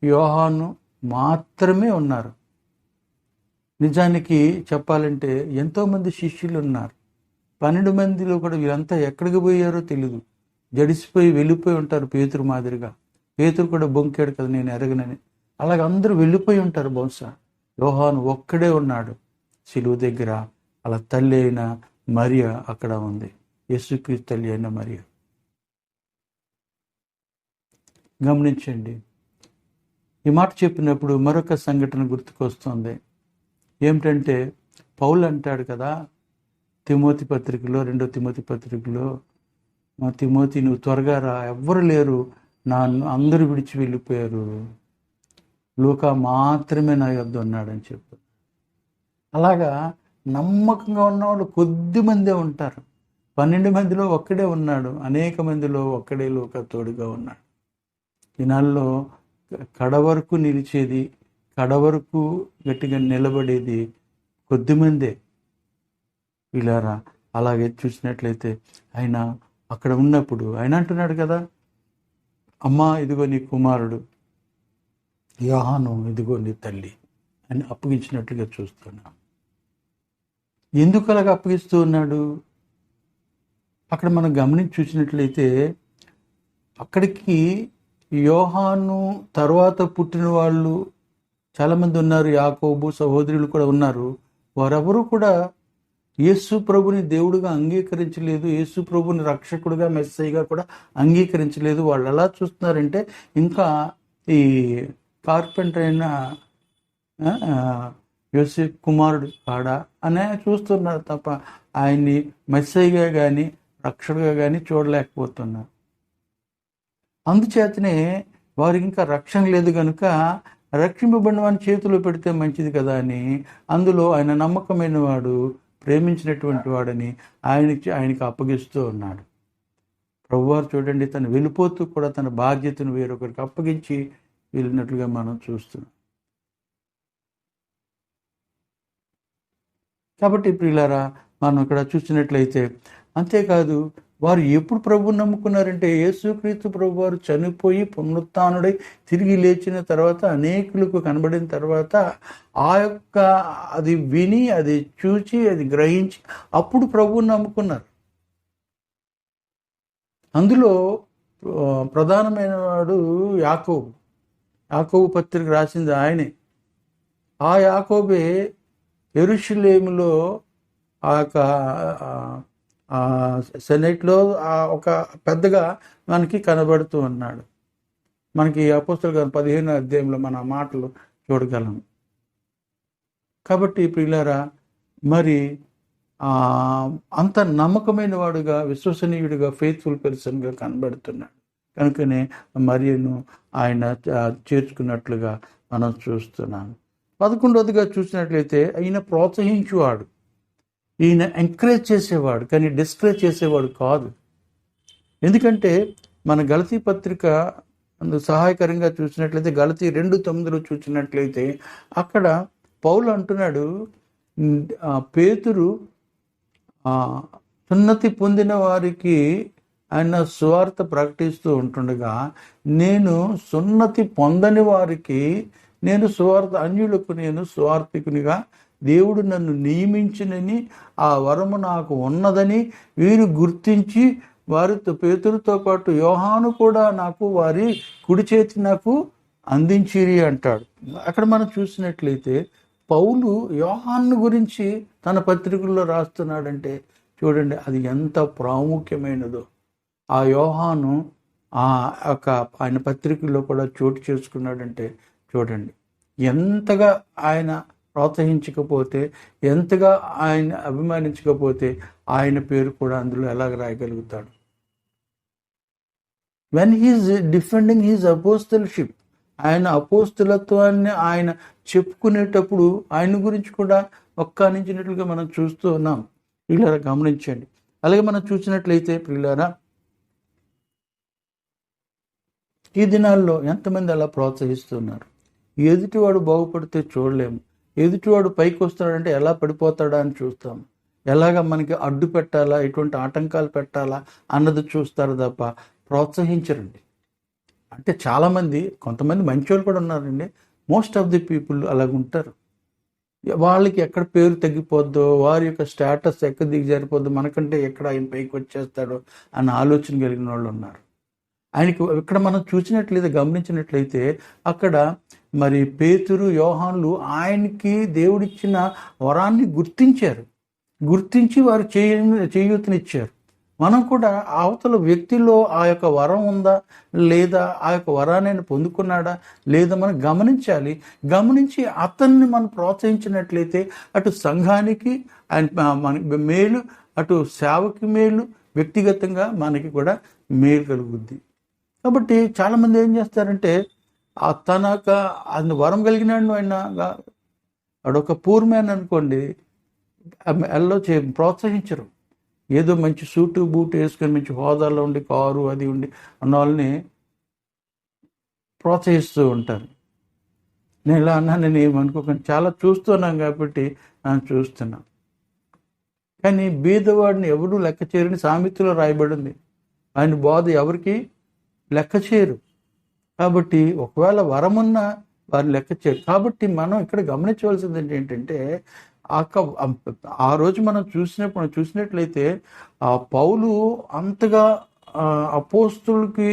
యోహాను మాత్రమే ఉన్నారు. నిజానికి చెప్పాలంటే ఎంతోమంది శిష్యులు ఉన్నారు. 12 మందిలో కూడా వీరంతా ఎక్కడికి పోయారో తెలియదు, జడిసిపోయి వెళ్ళిపోయి ఉంటారు. పేతురు మాదిరిగా, పేతురు కూడా బొంకాడు కదా నేను ఎరగనని, అలాగ అందరూ వెళ్ళిపోయి ఉంటారు. బహుశా యోహాను ఒక్కడే ఉన్నాడు శిలువ దగ్గర. అలా తల్లి అయిన మరియ అక్కడ ఉంది, యేసుక్రీస్తు తల్లి అయిన మరియ. గమనించండి, ఈ మాట చెప్పినప్పుడు మరొక సంఘటన గుర్తుకొస్తుంది. ఏమిటంటే పౌలు అంటాడు కదా తిమోతి పత్రికలో, 2 తిమోతి పత్రికలో, మా తిమోతి నువ్వు త్వరగా రా, ఎవ్వరు లేరు, అందరూ విడిచి వెళ్ళిపోయారు, లూకా మాత్రమే నా యొద్ద ఉన్నాడని చెప్పు. అలాగా నమ్మకంగా ఉన్నవాళ్ళు కొద్ది మందే ఉంటారు. 12 మందిలో ఒక్కడే ఉన్నాడు, అనేక మందిలో ఒక్కడే లూకా తోడుగా ఉన్నాడు. ఈనాల్లో కడవరకు నిలిచేది, కడవరకు గట్టిగా నిలబడేది కొద్దిమందే. వీళ్ళారా అలాగే చూసినట్లయితే ఆయన అక్కడ ఉన్నప్పుడు ఆయన అంటున్నాడు కదా, అమ్మా ఇదిగో నీ కుమారుడు, యోహాను ఇదిగో నీ తల్లి అని అప్పగించినట్లుగా చూస్తున్నాం. ఎందుకు అలాగ అప్పగిస్తూ ఉన్నాడు? అక్కడ మనం గమనించి చూసినట్లయితే అక్కడికి యోహాను తర్వాత పుట్టిన వాళ్ళు చాలామంది ఉన్నారు, యాకోబు సహోదరులు కూడా ఉన్నారు. వారెవరూ కూడా యేసు ప్రభుని దేవుడిగా అంగీకరించలేదు, యేసు ప్రభుని రక్షకుడిగా మెస్సయ్యగా కూడా అంగీకరించలేదు. వాళ్ళు ఎలా చూస్తున్నారంటే ఇంకా ఈ కార్పెంటర్ అయిన యోసేపు కుమారుడు కాడా అనే చూస్తున్నారు తప్ప ఆయన్ని మెస్సయ్యగా కానీ రక్షకుడిగా కానీ చూడలేకపోతున్నారు. అందుచేతనే వారికి ఇంకా రక్షణ లేదు కనుక రక్షింపబడిన వాడిని చేతిలో పెడితే మంచిది కదా అని, అందులో ఆయన నమ్మకమైన వాడు, ప్రేమించినటువంటి వాడని ఆయనకి అప్పగిస్తూ ఉన్నాడు. ప్రభువారు చూడండి, తను వెళ్ళిపోతూ కూడా తన బాధ్యతను వేరొకరికి అప్పగించి వెళ్ళినట్లుగా మనం చూస్తున్నాం. కాబట్టి ప్రియులారా, మనం ఇక్కడ చూసినట్లయితే అంతేకాదు, వారు ఎప్పుడు ప్రభువుని నమ్ముకున్నారంటే యేసుక్రీస్తు ప్రభు వారు చనిపోయి పునరుత్థానుడై తిరిగి లేచిన తర్వాత, అనేకులకు కనబడిన తర్వాత అది విని, అది చూచి, అది గ్రహించి అప్పుడు ప్రభువుని నమ్ముకున్నారు. అందులో ప్రధానమైన వాడు యాకోబు పత్రిక రాసింది ఆయనే. ఆ యాకోబే యెరూషలేములో ఆ యొక్క సెనెట్లో ఒక పెద్దగా మనకి కనబడుతూ ఉన్నాడు. మనకి అపోస్తలుల 15వ అధ్యాయంలో మన మాటలు చూడగలం. కాబట్టి ప్రియులారా, మరి అంత నమ్మకమైన వాడుగా, విశ్వసనీయుడిగా, ఫెయిత్ఫుల్ పర్సన్గా కనబడుతున్నాడు. కనుకనే మరియను ఆయన చేర్చుకున్నట్లుగా మనం చూస్తున్నాం. 11వదిగా చూసినట్లయితే ఈయన ప్రోత్సహించేవాడు, ఈయన ఎంకరేజ్ చేసేవాడు, కానీ డిస్కరేజ్ చేసేవాడు కాదు. ఎందుకంటే మన గలతీ పత్రిక అందుకు సహాయకరంగా చూసినట్లయితే గలతీ 2:9 చూసినట్లయితే అక్కడ పౌలు అంటున్నాడు, పేతురు సున్నతి పొందిన వారికి ఆయన సువార్త ప్రకటిస్తూ ఉంటుండగా, నేను సున్నతి పొందని వారికి నేను అన్యులకు నేను సువార్థికునిగా దేవుడు నన్ను నియమించినని, ఆ వరము నాకు ఉన్నదని వీరు గుర్తించి వారితో పేతురుతో పాటు యోహాను కూడా నాకు వారి కుడి చేతి నాకు అందించిరి అంటాడు. అక్కడ మనం చూసినట్లయితే పౌలు యోహాను గురించి తన పత్రికల్లో రాస్తున్నాడంటే చూడండి అది ఎంత ప్రాముఖ్యమైనదో. ఆ యోహాను ఆ యొక్క ఆయన పత్రికల్లో కూడా చోటు చేసుకున్నాడంటే చూడండి, ఎంతగా ఆయన ప్రోత్సహించకపోతే, ఎంతగా ఆయన అభిమానించకపోతే ఆయన పేరు కూడా అందులో ఎలాగ రాయగలుగుతాడు? వెన్ హీజ్ డిఫెండింగ్ హీజ్ అపోస్తల్షిప్, ఆయన అపోస్తులత్వాన్ని ఆయన చెప్పుకునేటప్పుడు ఆయన గురించి కూడా ఒక్కానించినట్లుగా మనం చూస్తూ ఉన్నాం. ప్రియులారా గమనించండి. అలాగే మనం చూసినట్లయితే ప్రియులారా, ఈ దినాల్లో ఎంతమంది అలా ప్రోత్సహిస్తున్నారు? ఎదుటివాడు బాగుపడితే చూడలేము, ఎదుటివాడు పైకి వస్తాడంటే ఎలా పడిపోతాడా అని చూస్తాం. ఎలాగ మనకి అడ్డు పెట్టాలా, ఎటువంటి ఆటంకాలు పెట్టాలా అన్నది చూస్తారు తప్ప ప్రోత్సహించరండి. అంటే చాలామంది, కొంతమంది మంచోళ్ళు కూడా ఉన్నారండి, మోస్ట్ ఆఫ్ ది పీపుల్ అలాగుంటారు. వాళ్ళకి ఎక్కడ పేరు తగ్గిపోద్దో, వారి యొక్క స్టేటస్ ఎక్కడ దిగజారిపోద్దో, మనకంటే ఎక్కడ ఆయన పైకి వచ్చేస్తాడో అన్న ఆలోచన కలిగిన వాళ్ళు ఉన్నారు. ఆయనకి ఇక్కడ మనం చూసినట్లయితే, గమనించినట్లయితే అక్కడ మరి పేతురు, యోహాన్లు ఆయనకి దేవుడిచ్చిన వరాన్ని గుర్తించి వారు చేయూతనిచ్చారు. మనం కూడా అవతల వ్యక్తిలో ఆ యొక్క వరం ఉందా లేదా, ఆ యొక్క వరాన్ని ఆయన పొందుకున్నాడా లేదా మనం గమనించి అతన్ని మనం ప్రోత్సహించినట్లయితే అటు సంఘానికి ఆయన మన మేలు, అటు సేవకి మేలు, వ్యక్తిగతంగా మనకి కూడా మేలు కలుగుద్ది. కాబట్టి చాలామంది ఏం చేస్తారంటే, తనక అది వరం కలిగినాడు, వాడొక పూర్ మ్యాన్ అనుకోండి, ఎల్లో ప్రోత్సహించరు. ఏదో మంచి సూటు బూటు వేసుకొని మంచి హోదాలో ఉండి, కారు అది ఉండి అన్న వాళ్ళని ప్రోత్సహిస్తూ ఉంటారు. నేను ఇలా అన్నా, నేను ఏమనుకోకండి, చాలా చూస్తున్నాను కాబట్టి నేను చూస్తున్నా. కానీ బీదవాడిని ఎవరు లెక్క చేయరని సామెతలో రాయబడింది. ఆయన బోధ ఎవరికి లెక్క చేయరు. కాబట్టి ఒకవేళ వరమున్న వారిని లెక్క చేయరు. కాబట్టి మనం ఇక్కడ గమనించవలసింది ఏంటంటే, ఆ రోజు మనం చూసినట్లయితే ఆ పౌలు అంతగా అపోస్తులకి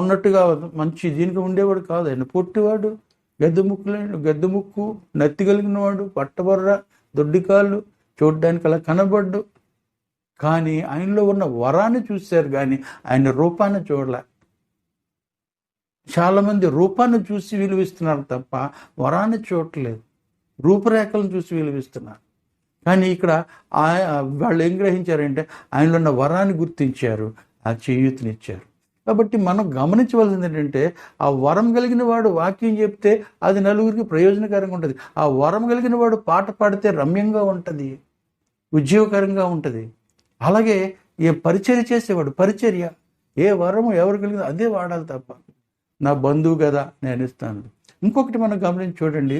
ఉన్నట్టుగా మంచి దీనికి ఉండేవాడు కాదు. ఆయన పొట్టివాడు, గద్దెముక్కు, నత్తి కలిగిన వాడు, పట్టబర్ర, దొడ్డికాళ్ళు, చూడ్డానికి అలా కనబడ్డు. కానీ ఆయనలో ఉన్న వరాన్ని చూశారు, కానీ ఆయన రూపాన్ని చూడలే. చాలామంది రూపాన్ని చూసి విలువిస్తున్నారు తప్ప వరాన్ని చూడట్లేదు, రూపురేఖలను చూసి విలువిస్తున్నారు. కానీ ఇక్కడ వాళ్ళు ఏం గ్రహించారంటే, ఆయనలో ఉన్న వరాన్ని గుర్తించారు, ఆ చేయూతనిచ్చారు. కాబట్టి మనం గమనించవలసింది ఏంటంటే, ఆ వరం కలిగిన వాడు వాక్యం చెప్తే అది నలుగురికి ప్రయోజనకరంగా ఉంటుంది. ఆ వరం కలిగిన వాడు పాట పాడితే రమ్యంగా ఉంటుంది, ఉద్యోగకరంగా ఉంటుంది. అలాగే ఏ పరిచర్య చేసేవాడు, ఏ వరము ఎవరు కలిగిందో అదే వాడాలి తప్ప, నా బంధువు కదా నేను ఇస్తాను. ఇంకొకటి మనం గమనించి చూడండి,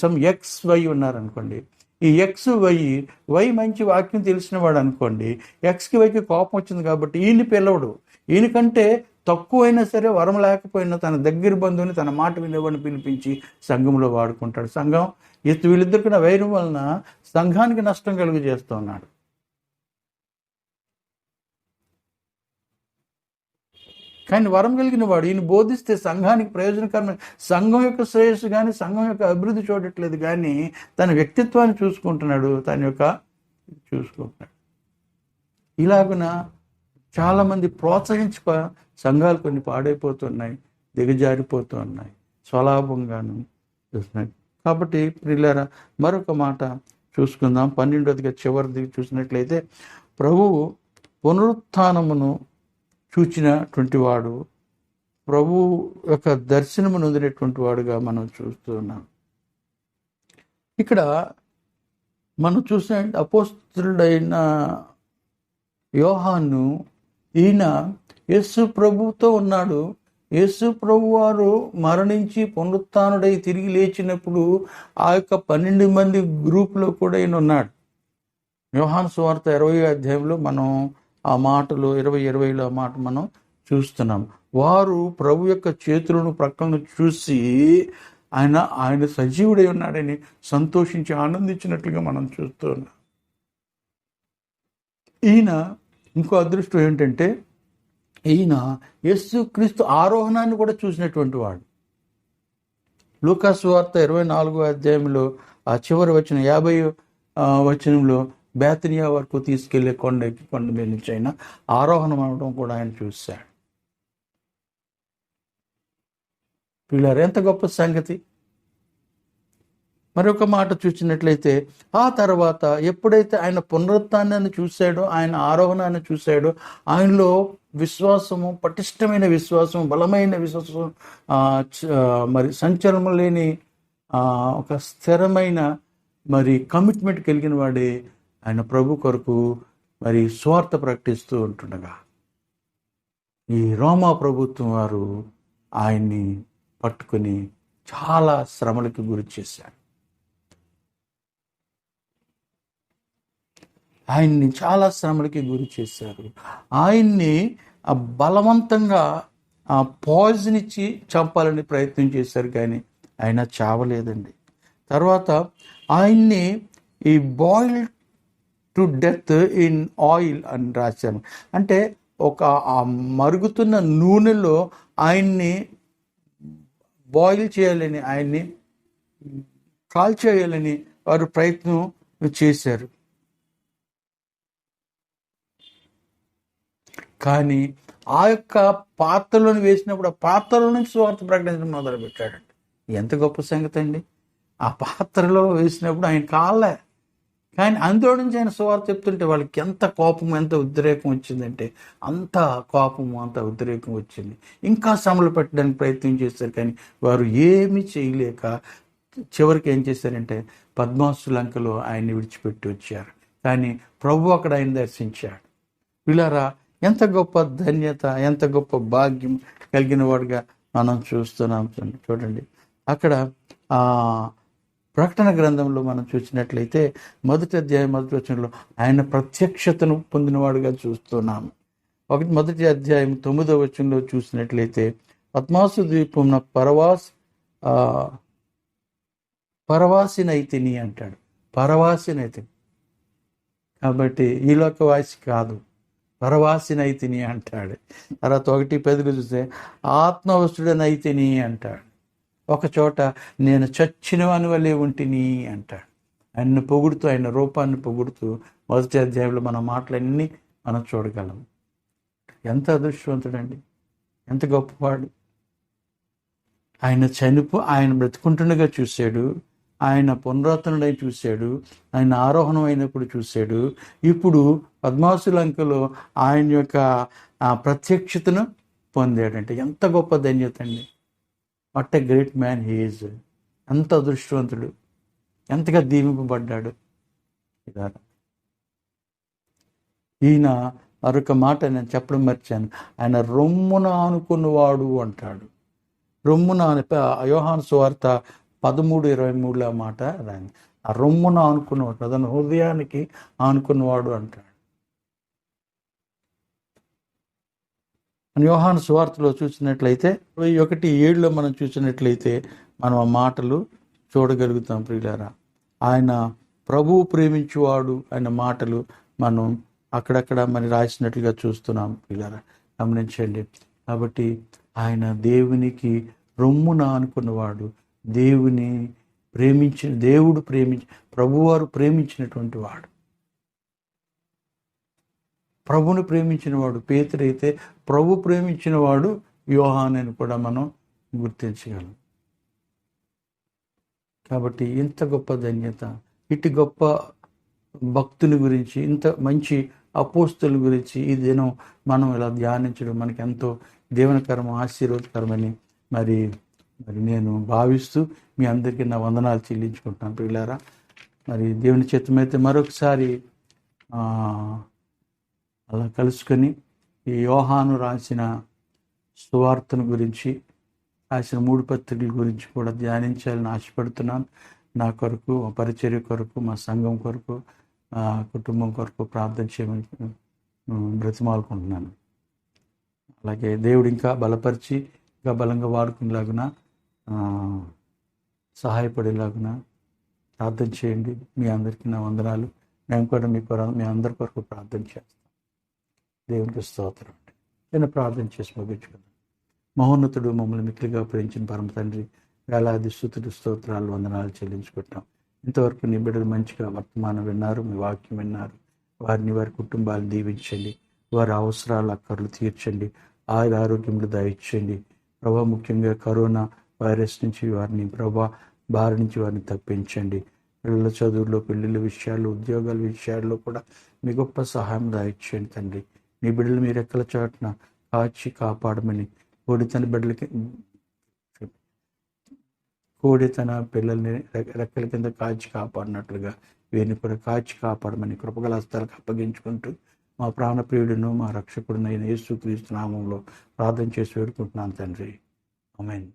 సమ్ ఎక్స్ వై ఉన్నారనుకోండి. ఈ ఎక్స్ వై మంచి వాక్యం తెలిసిన వాడు అనుకోండి, ఎక్స్కి వైకి కోపం వచ్చింది కాబట్టి ఈయన్ని పిలవడు. ఈయనకంటే తక్కువైనా సరే, వరం లేకపోయినా తన దగ్గర బంధువుని, తన మాట వినేవాడిని పిలిపించి సంఘంలో వాడుకుంటాడు. సంఘం వీళ్ళిద్దరికి వైరం వలన సంఘానికి నష్టం కలుగు చేస్తూ ఉన్నాడు. కానీ వరం కలిగిన వాడు ఈయన బోధిస్తే సంఘానికి ప్రయోజనకరమైన, సంఘం యొక్క శ్రేయస్సు కానీ సంఘం యొక్క అభివృద్ధి చూడట్లేదు, కానీ తన వ్యక్తిత్వాన్ని చూసుకుంటున్నాడు, చూసుకుంటున్నాడు. ఇలాగున చాలామంది ప్రోత్సహించక సంఘాలు కొన్ని పాడైపోతున్నాయి, దిగజారిపోతూ ఉన్నాయి, స్వలాభంగాను చూస్తున్నాయి. కాబట్టి ప్రియులారా, మరొక మాట చూసుకుందాం. 12వ చివరిది చూసినట్లయితే, ప్రభువు పునరుత్థానమును చూచినటువంటి వాడు, ప్రభు యొక్క దర్శనము నొందినటువంటి వాడుగా మనం చూస్తూ ఉన్నాం. ఇక్కడ మనం చూసిన అపోస్తలుడైన యోహాను, ఈయన యేసు ప్రభుతో ఉన్నాడు. యేసు ప్రభు వారు మరణించి పునరుత్థానుడై తిరిగి లేచినప్పుడు ఆ యొక్క 12 మంది గ్రూపులో కూడా ఈయన ఉన్నాడు. యోహాను సువార్త 20వ అధ్యాయంలో మనం ఆ మాటలు 20:20లో ఆ మాట మనం చూస్తున్నాం. వారు ప్రభు యొక్క చేతులను ప్రక్కలను చూసి ఆయన సజీవుడై ఉన్నాడని సంతోషించి ఆనందించినట్లుగా మనం చూస్తూ ఉన్నాం. ఈయన ఇంకో అదృష్టం ఏంటంటే, ఈయన యేసుక్రీస్తు ఆరోహణాన్ని కూడా చూసినటువంటి వాడు. లూకా సువార్త 24వ అధ్యాయంలో ఆ చివరి వచ్చిన 50వ వచనంలో బేతనియా వరకు తీసుకెళ్లే కొండ మీద నుంచి ఆయన ఆరోహణం అవడం కూడా ఆయన చూశాడు. పిల్లలు ఎంత గొప్ప సంగతి. మరొక మాట చూసినట్లయితే ఆ తర్వాత ఎప్పుడైతే ఆయన పునరుత్థానాన్ని చూశాడో, ఆయన ఆరోహణాన్ని చూశాడో, ఆయనలో విశ్వాసము, పటిష్టమైన విశ్వాసం, బలమైన విశ్వాసం, మరి సంచలనం లేని ఒక స్థిరమైన మరి కమిట్మెంట్ కలిగిన వాడే ఆయన ప్రభు కొరకు మరి స్వార్థ ప్రకటిస్తూ ఉంటుండగా ఈ రోమా ప్రభుత్వం వారు ఆయన్ని పట్టుకొని చాలా శ్రమలకు గురి చేశారు. ఆయన్ని చాలా శ్రమలకి గురి చేశారు. ఆయన్ని బలవంతంగా పాయిజన్ ఇచ్చి చంపాలని ప్రయత్నం చేశారు, కానీ ఆయన చావలేదండి. తర్వాత ఆయన్ని ఈ boil to death in oil అని రాశాను. అంటే ఒక మరుగుతున్న నూనెలో ఆయన్ని బాయిల్ చేయాలని, ఆయన్ని కాల్చేయాలని వారు ప్రయత్నం చేశారు. కానీ ఆ యొక్క పాత్రలను వేసినప్పుడు ఆ పాత్రలో నుంచి స్వార్థ ప్రకటించడం మొదలుపెట్టాడండి. ఎంత గొప్ప సంగతి అండి. ఆ పాత్రలో వేసినప్పుడు ఆయన కాలే, కానీ అందులో నుంచి ఆయన సువార్త చెప్తుంటే వాళ్ళకి ఎంత కోపం, ఎంత ఉద్రేకం వచ్చిందంటే అంత కోపము, అంత ఉద్రేకం వచ్చింది. ఇంకా శ్రమలు పెట్టడానికి ప్రయత్నం చేశారు, కానీ వారు ఏమీ చేయలేక చివరికి ఏం చేశారంటే పద్మాసు లంకలో ఆయన్ని విడిచిపెట్టి వచ్చారు. కానీ ప్రభు అక్కడ ఆయన దర్శించాడు. వీళ్ళారా ఎంత గొప్ప ధన్యత, ఎంత గొప్ప భాగ్యం కలిగిన వాడుగా మనం చూస్తున్నాం. చూడండి అక్కడ ప్రకటన గ్రంథంలో మనం చూసినట్లయితే 1వ అధ్యాయం 1వ వచనంలో ఆయన ప్రత్యక్షతను పొందినవాడుగా చూస్తున్నాము. 1వ అధ్యాయం 9వ వచనంలో చూసినట్లయితే పద్మాసు ద్వీపం పరవాసినైతిని అంటాడు. పరవాసినైతిని కాబట్టి ఈ లోకవాసి కాదు, పరవాసినైతిని అంటాడు. తర్వాత 1 పెదవులు చూస్తే ఆత్మవస్తుడనైతిని అంటాడు. ఒక చోట నేను చచ్చిన వాని వల్లే ఉంటిని అంటాడు. ఆయన్ని పొగుడుతూ, ఆయన రూపాన్ని పొగుడుతూ 1వ అధ్యాయంలో మన మాటలన్నీ మనం చూడగలం. ఎంత అదృష్టవంతుడండి, ఎంత గొప్పవాడు. ఆయన బ్రతుకుంటుండగా చూశాడు, ఆయన పునరుద్ధరణై చూశాడు, ఆయన ఆరోహణం అయినప్పుడు చూశాడు, ఇప్పుడు పద్మాసు లంకలో ఆయన యొక్క ప్రత్యక్షతను పొందాడంటే ఎంత గొప్ప ధన్యత అండి. What a great man he is. ఎంత అదృష్టవంతుడు, ఎంతగా దీవింపబడ్డాడు. ఈయన మరొక మాట నేను చెప్పడం మర్చాను, ఆయన రొమ్మున ఆనుకున్నవాడు అంటాడు. రొమ్మున యోహాను సువార్త 13:23 మాట రాయింది. ఆ రొమ్మున ఆనుకున్నవాడు, అతను హృదయానికి ఆనుకున్నవాడు అంటాడు. యోహాను సువార్తలో చూసినట్లయితే 21:7 మనం చూసినట్లయితే మనం ఆ మాటలు చూడగలుగుతాం. ప్రియులారా ఆయన ప్రభువు ప్రేమించువాడు ఆయన మాటలు మనం అక్కడక్కడ మరి రాసినట్లుగా చూస్తున్నాం. ప్రియులారా గమనించండి. కాబట్టి ఆయన దేవునికి రొమ్మున అనుకున్నవాడు, దేవుడు ప్రభువారు ప్రేమించినటువంటి వాడు. ప్రభుని ప్రేమించిన వాడు పేతురైతే ప్రభు ప్రేమించిన వాడు యోహాను అని కూడా మనం గుర్తించగలం. కాబట్టి ఇంత గొప్ప ధన్యత, ఇటు గొప్ప భక్తుల గురించి, ఇంత మంచి అపోస్తుల గురించి ఈ దినం మనం ఇలా ధ్యానించడం మనకి ఎంతో దీవెనకరం, ఆశీర్వాదకరమని మరి నేను భావిస్తూ మీ అందరికీ నా వందనాలు చెల్లించుకుంటున్నాను. పిల్లారా మరి దేవుని చిత్తమైతే మరొకసారి అలా కలుసుకొని ఈ యోహాను రాసిన సువార్తను గురించి, రాసిన 3 పత్రికల గురించి కూడా ధ్యానించాలని ఆశపడుతున్నాను. నా కొరకు, మా పరిచర్య కొరకు, మా సంఘం కొరకు, కుటుంబం కొరకు ప్రార్థన చేయమని బ్రతిమాలుకుంటున్నాను. అలాగే దేవుడు ఇంకా బలపరిచి ఇంకా బలంగా వాడుకునేలాగున సహాయపడేలాగున ప్రార్థన చేయండి. మీ అందరికీ నా వందనాలు. మేము కూడా మీ అందరి కొరకు ప్రార్థన చేస్తాం. దేవునికి స్తోత్రం. నేను ప్రార్థన చేసి ముగించుకుందాం. మహోన్నతుడు, మమ్మల్ని మిక్కిలిగా ప్రేమించిన పరమ తండ్రి, వేలాది స్తుతులు, స్తోత్రాలు, వందనాలు చెల్లించుకుంటాం. ఇంతవరకు నీ బిడ్డలు మంచిగా వర్తమానం విన్నారు, మీ వాక్యం విన్నారు. వారి కుటుంబాలు దీవించండి, వారి అవసరాలు అక్కర్లు తీర్చండి, ఆరోగ్యములు దయచేయండి. ప్రభావ ముఖ్యంగా కరోనా వైరస్ నుంచి వారిని ప్రభా బారి నుంచి వారిని తప్పించండి. పిల్లల చదువుల్లో, పెళ్ళిళ్ళ విషయాల్లో, ఉద్యోగాల విషయాల్లో కూడా మీ గొప్ప సహాయం దాయిచ్చేయండి తండ్రి. నీ బిడ్డలు మీరు రెక్కల చాటున కాచి కాపాడమని, కోడి తన పిల్లల్ని రెక్కల కింద కాచి కాపాడినట్లుగా వీరిని కూడా కాచి కాపాడమని కృపగల హస్తాలకు అప్పగించుకుంటూ మా ప్రాణప్రియుడును మా రక్షకుడునైన యేసుక్రీస్తు నామంలో ప్రార్థన చేసి వేడుకుంటున్నాను తండ్రి. ఆమేన్.